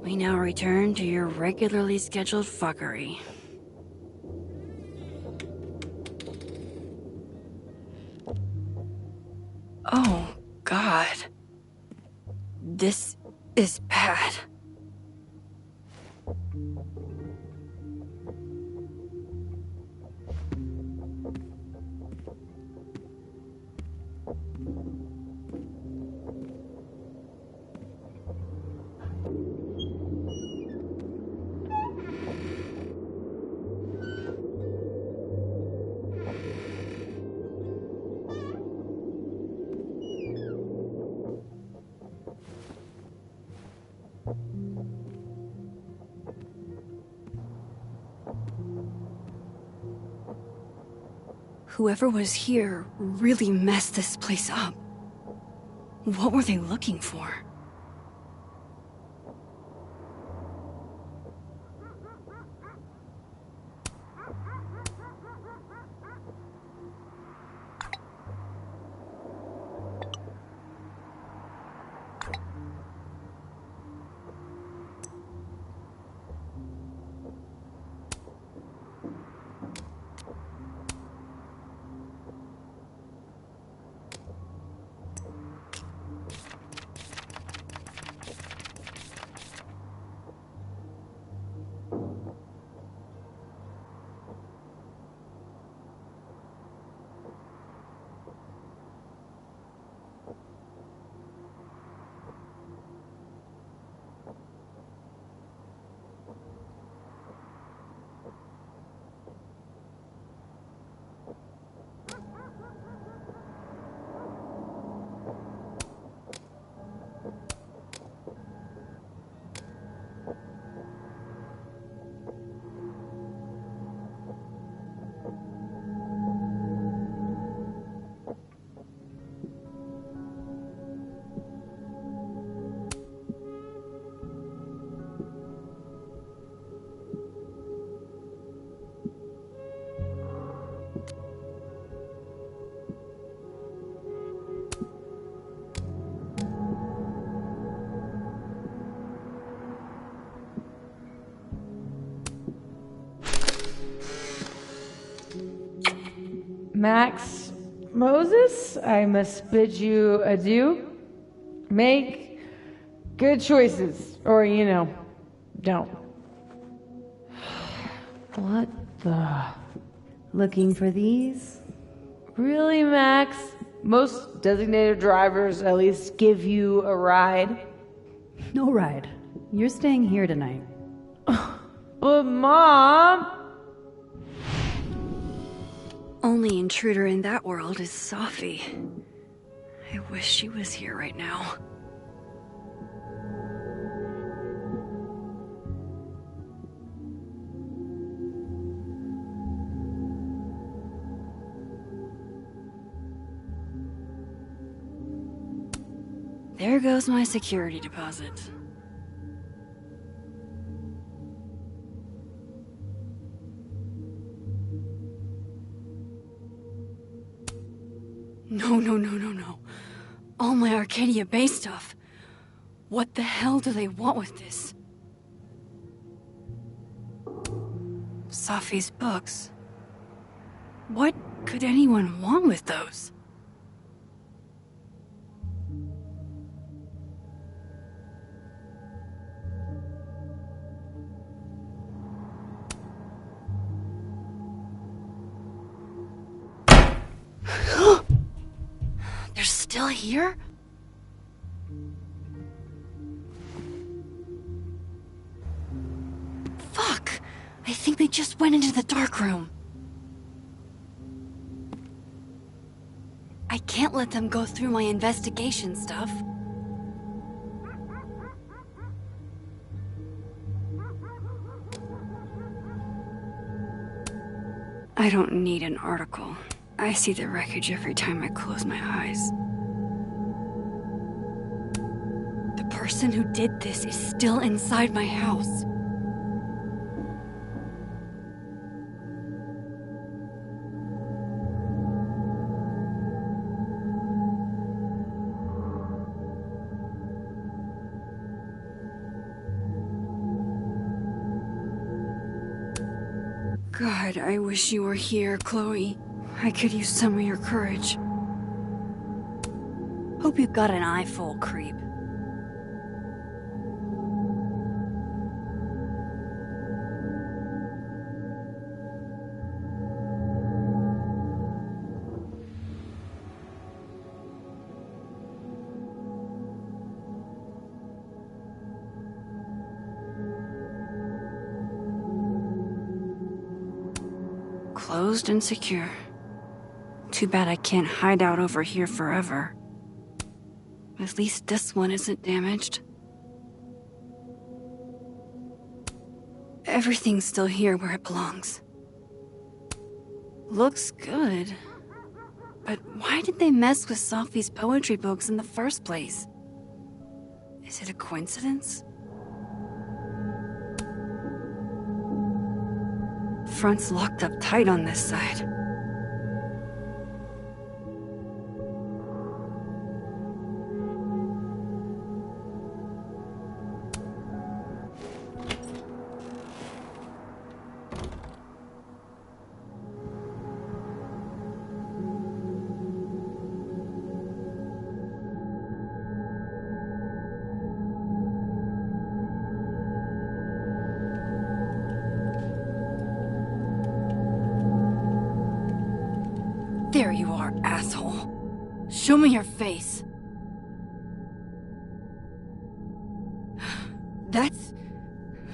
We now return to your regularly scheduled fuckery. Oh, God. This is bad. Whoever was here really messed this place up. What were they looking for? Max Moses, I must bid you adieu. Make good choices, or, don't. What the? Looking for these? Really, Max? Most designated drivers at least give you a ride. No ride. You're staying here tonight. But, Mom! Only intruder in that world is Safi. I wish she was here right now. There goes my security deposit. No. All my Arcadia Bay stuff. What the hell do they want with this? Safi's books. What could anyone want with those? They're still here? Fuck! I think they just went into the dark room. I can't let them go through my investigation stuff. I don't need an article. I see the wreckage every time I close my eyes. The person who did this is still inside my house. God, I wish you were here, Chloe. I could use some of your courage. Hope you got an eye full, creep. Closed and secure. Too bad I can't hide out over here forever. At least this one isn't damaged. Everything's still here where it belongs. Looks good. But why did they mess with Safi's poetry books in the first place? Is it a coincidence? Front's locked up tight on this side. There you are, asshole. Show me your face. That's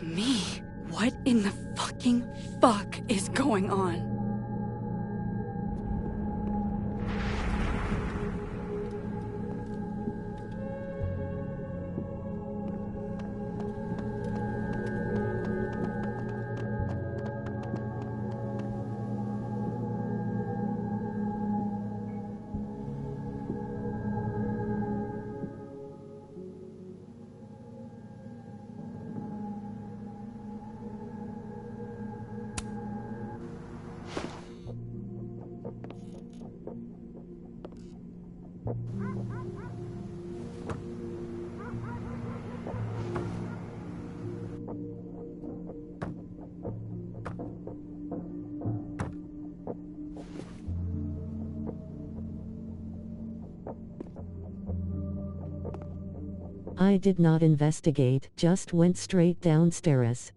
me. What in the fucking fuck is going on? I did not investigate, just went straight downstairs.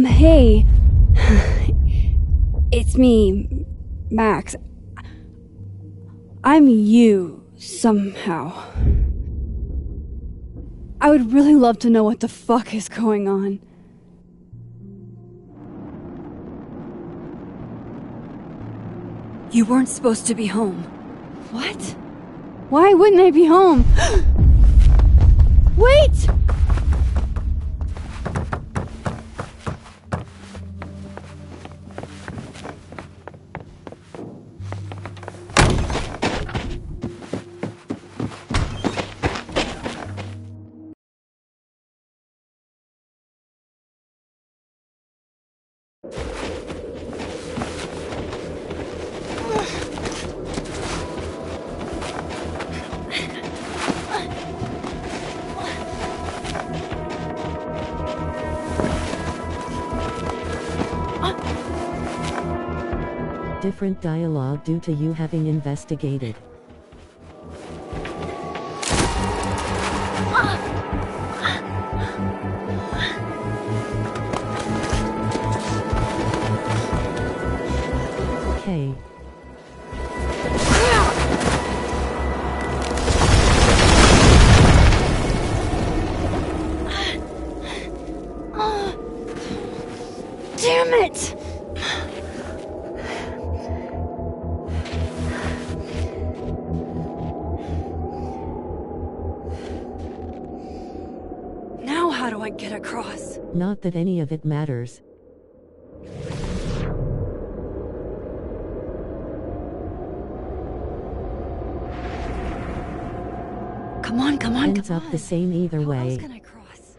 Hey. It's me, Max. I'm you, somehow. I would really love to know what the fuck is going on. You weren't supposed to be home. What? Why wouldn't I be home? Wait! Different dialogue due to you having investigated. Okay. Damn it! Now how do I get across? Not that any of it matters. Come on, come on, Ends up the same either way. Can I cross?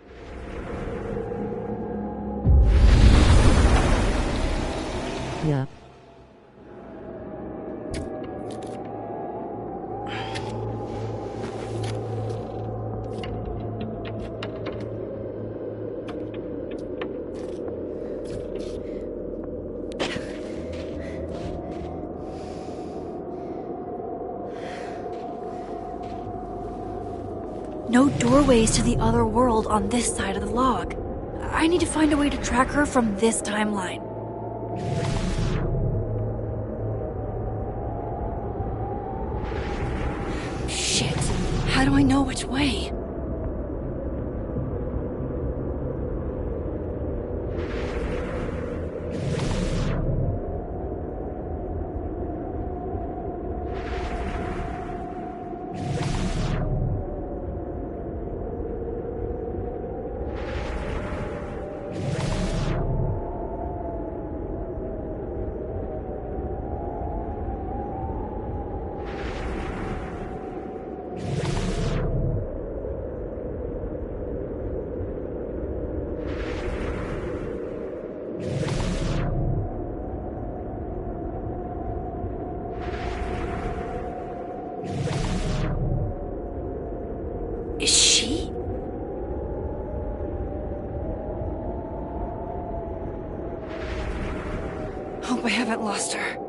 Yup. No doorways to the other world on this side of the log. I need to find a way to track her from this timeline. Shit. How do I know which way? Is she? Hope I haven't lost her.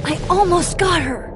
I almost got her!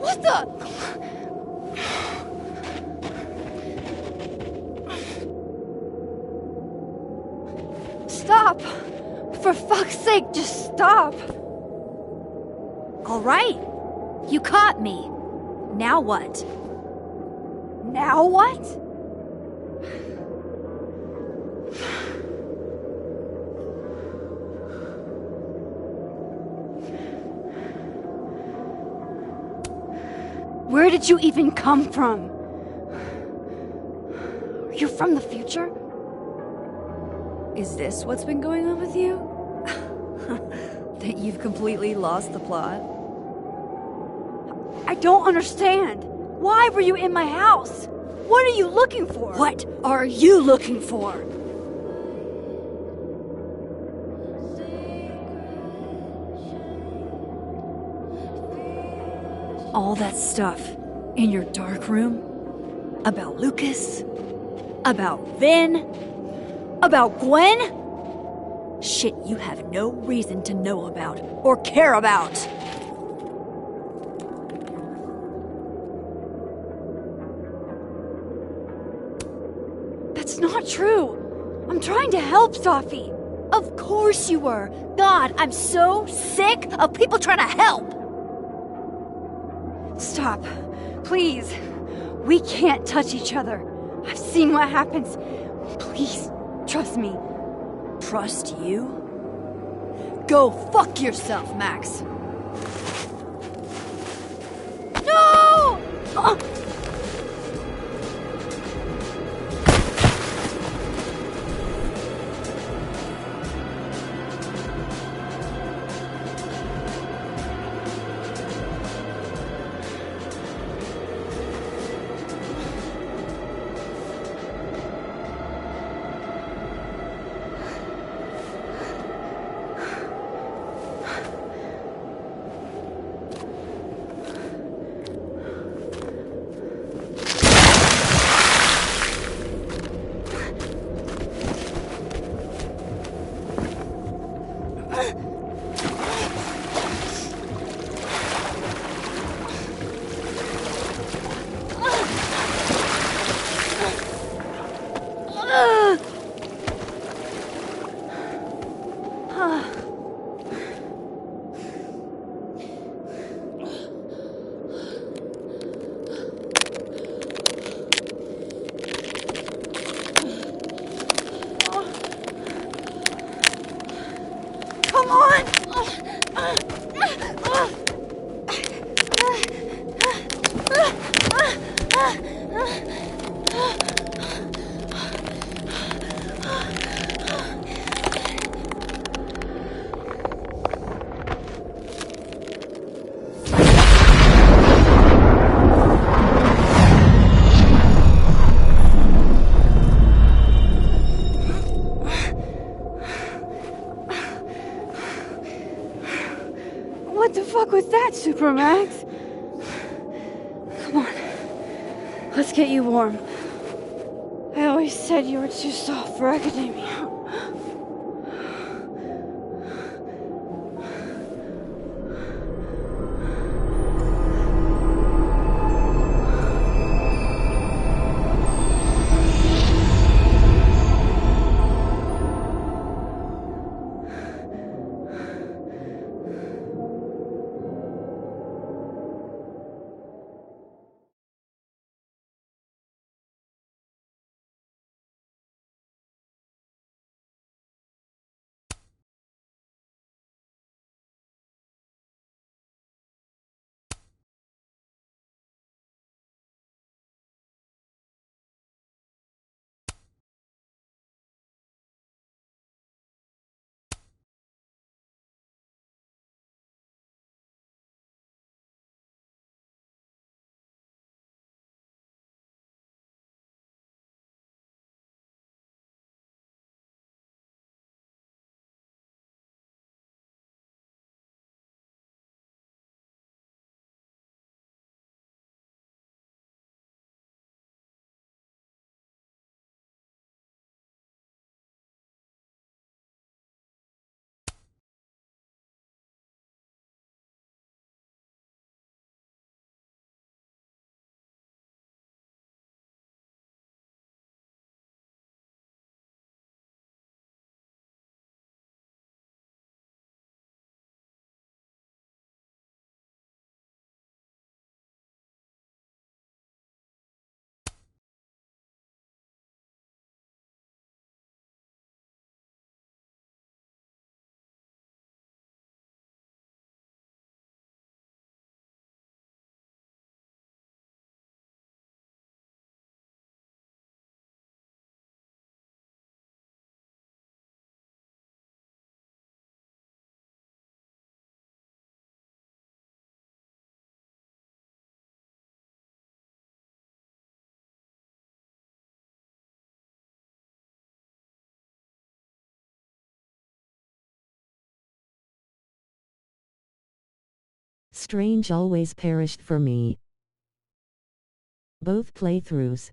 What the? Stop! For fuck's sake, just stop! All right. You caught me. Now what? Now what? Where did you even come from? Are you from the future? Is this what's been going on with you? That you've completely lost the plot? I don't understand. Why were you in my house? What are you looking for? What are you looking for? All that stuff in your dark room about Lucas, about Vin, about Gwen? Shit you have no reason to know about or care about. That's not true. I'm trying to help, Safi. Of course you were. God, I'm so sick of people trying to help. Stop. Please. We can't touch each other. I've seen what happens. Please, trust me. Trust you? Go fuck yourself, Max. No! Come on! What the fuck was that, Supermax? Come on. Let's get you warm. I always said you were too soft for academia. Strange always perished for me. Both playthroughs.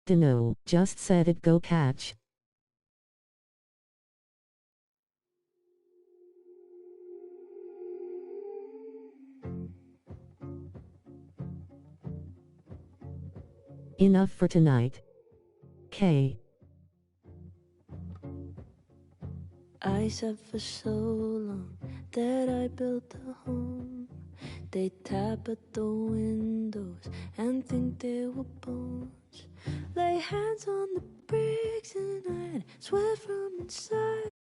Dunno, just said it go catch. Enough for tonight. K. I said for so long that I built a home. They tap at the windows and think they were bones. Lay hands on the bricks and I'd swear from inside.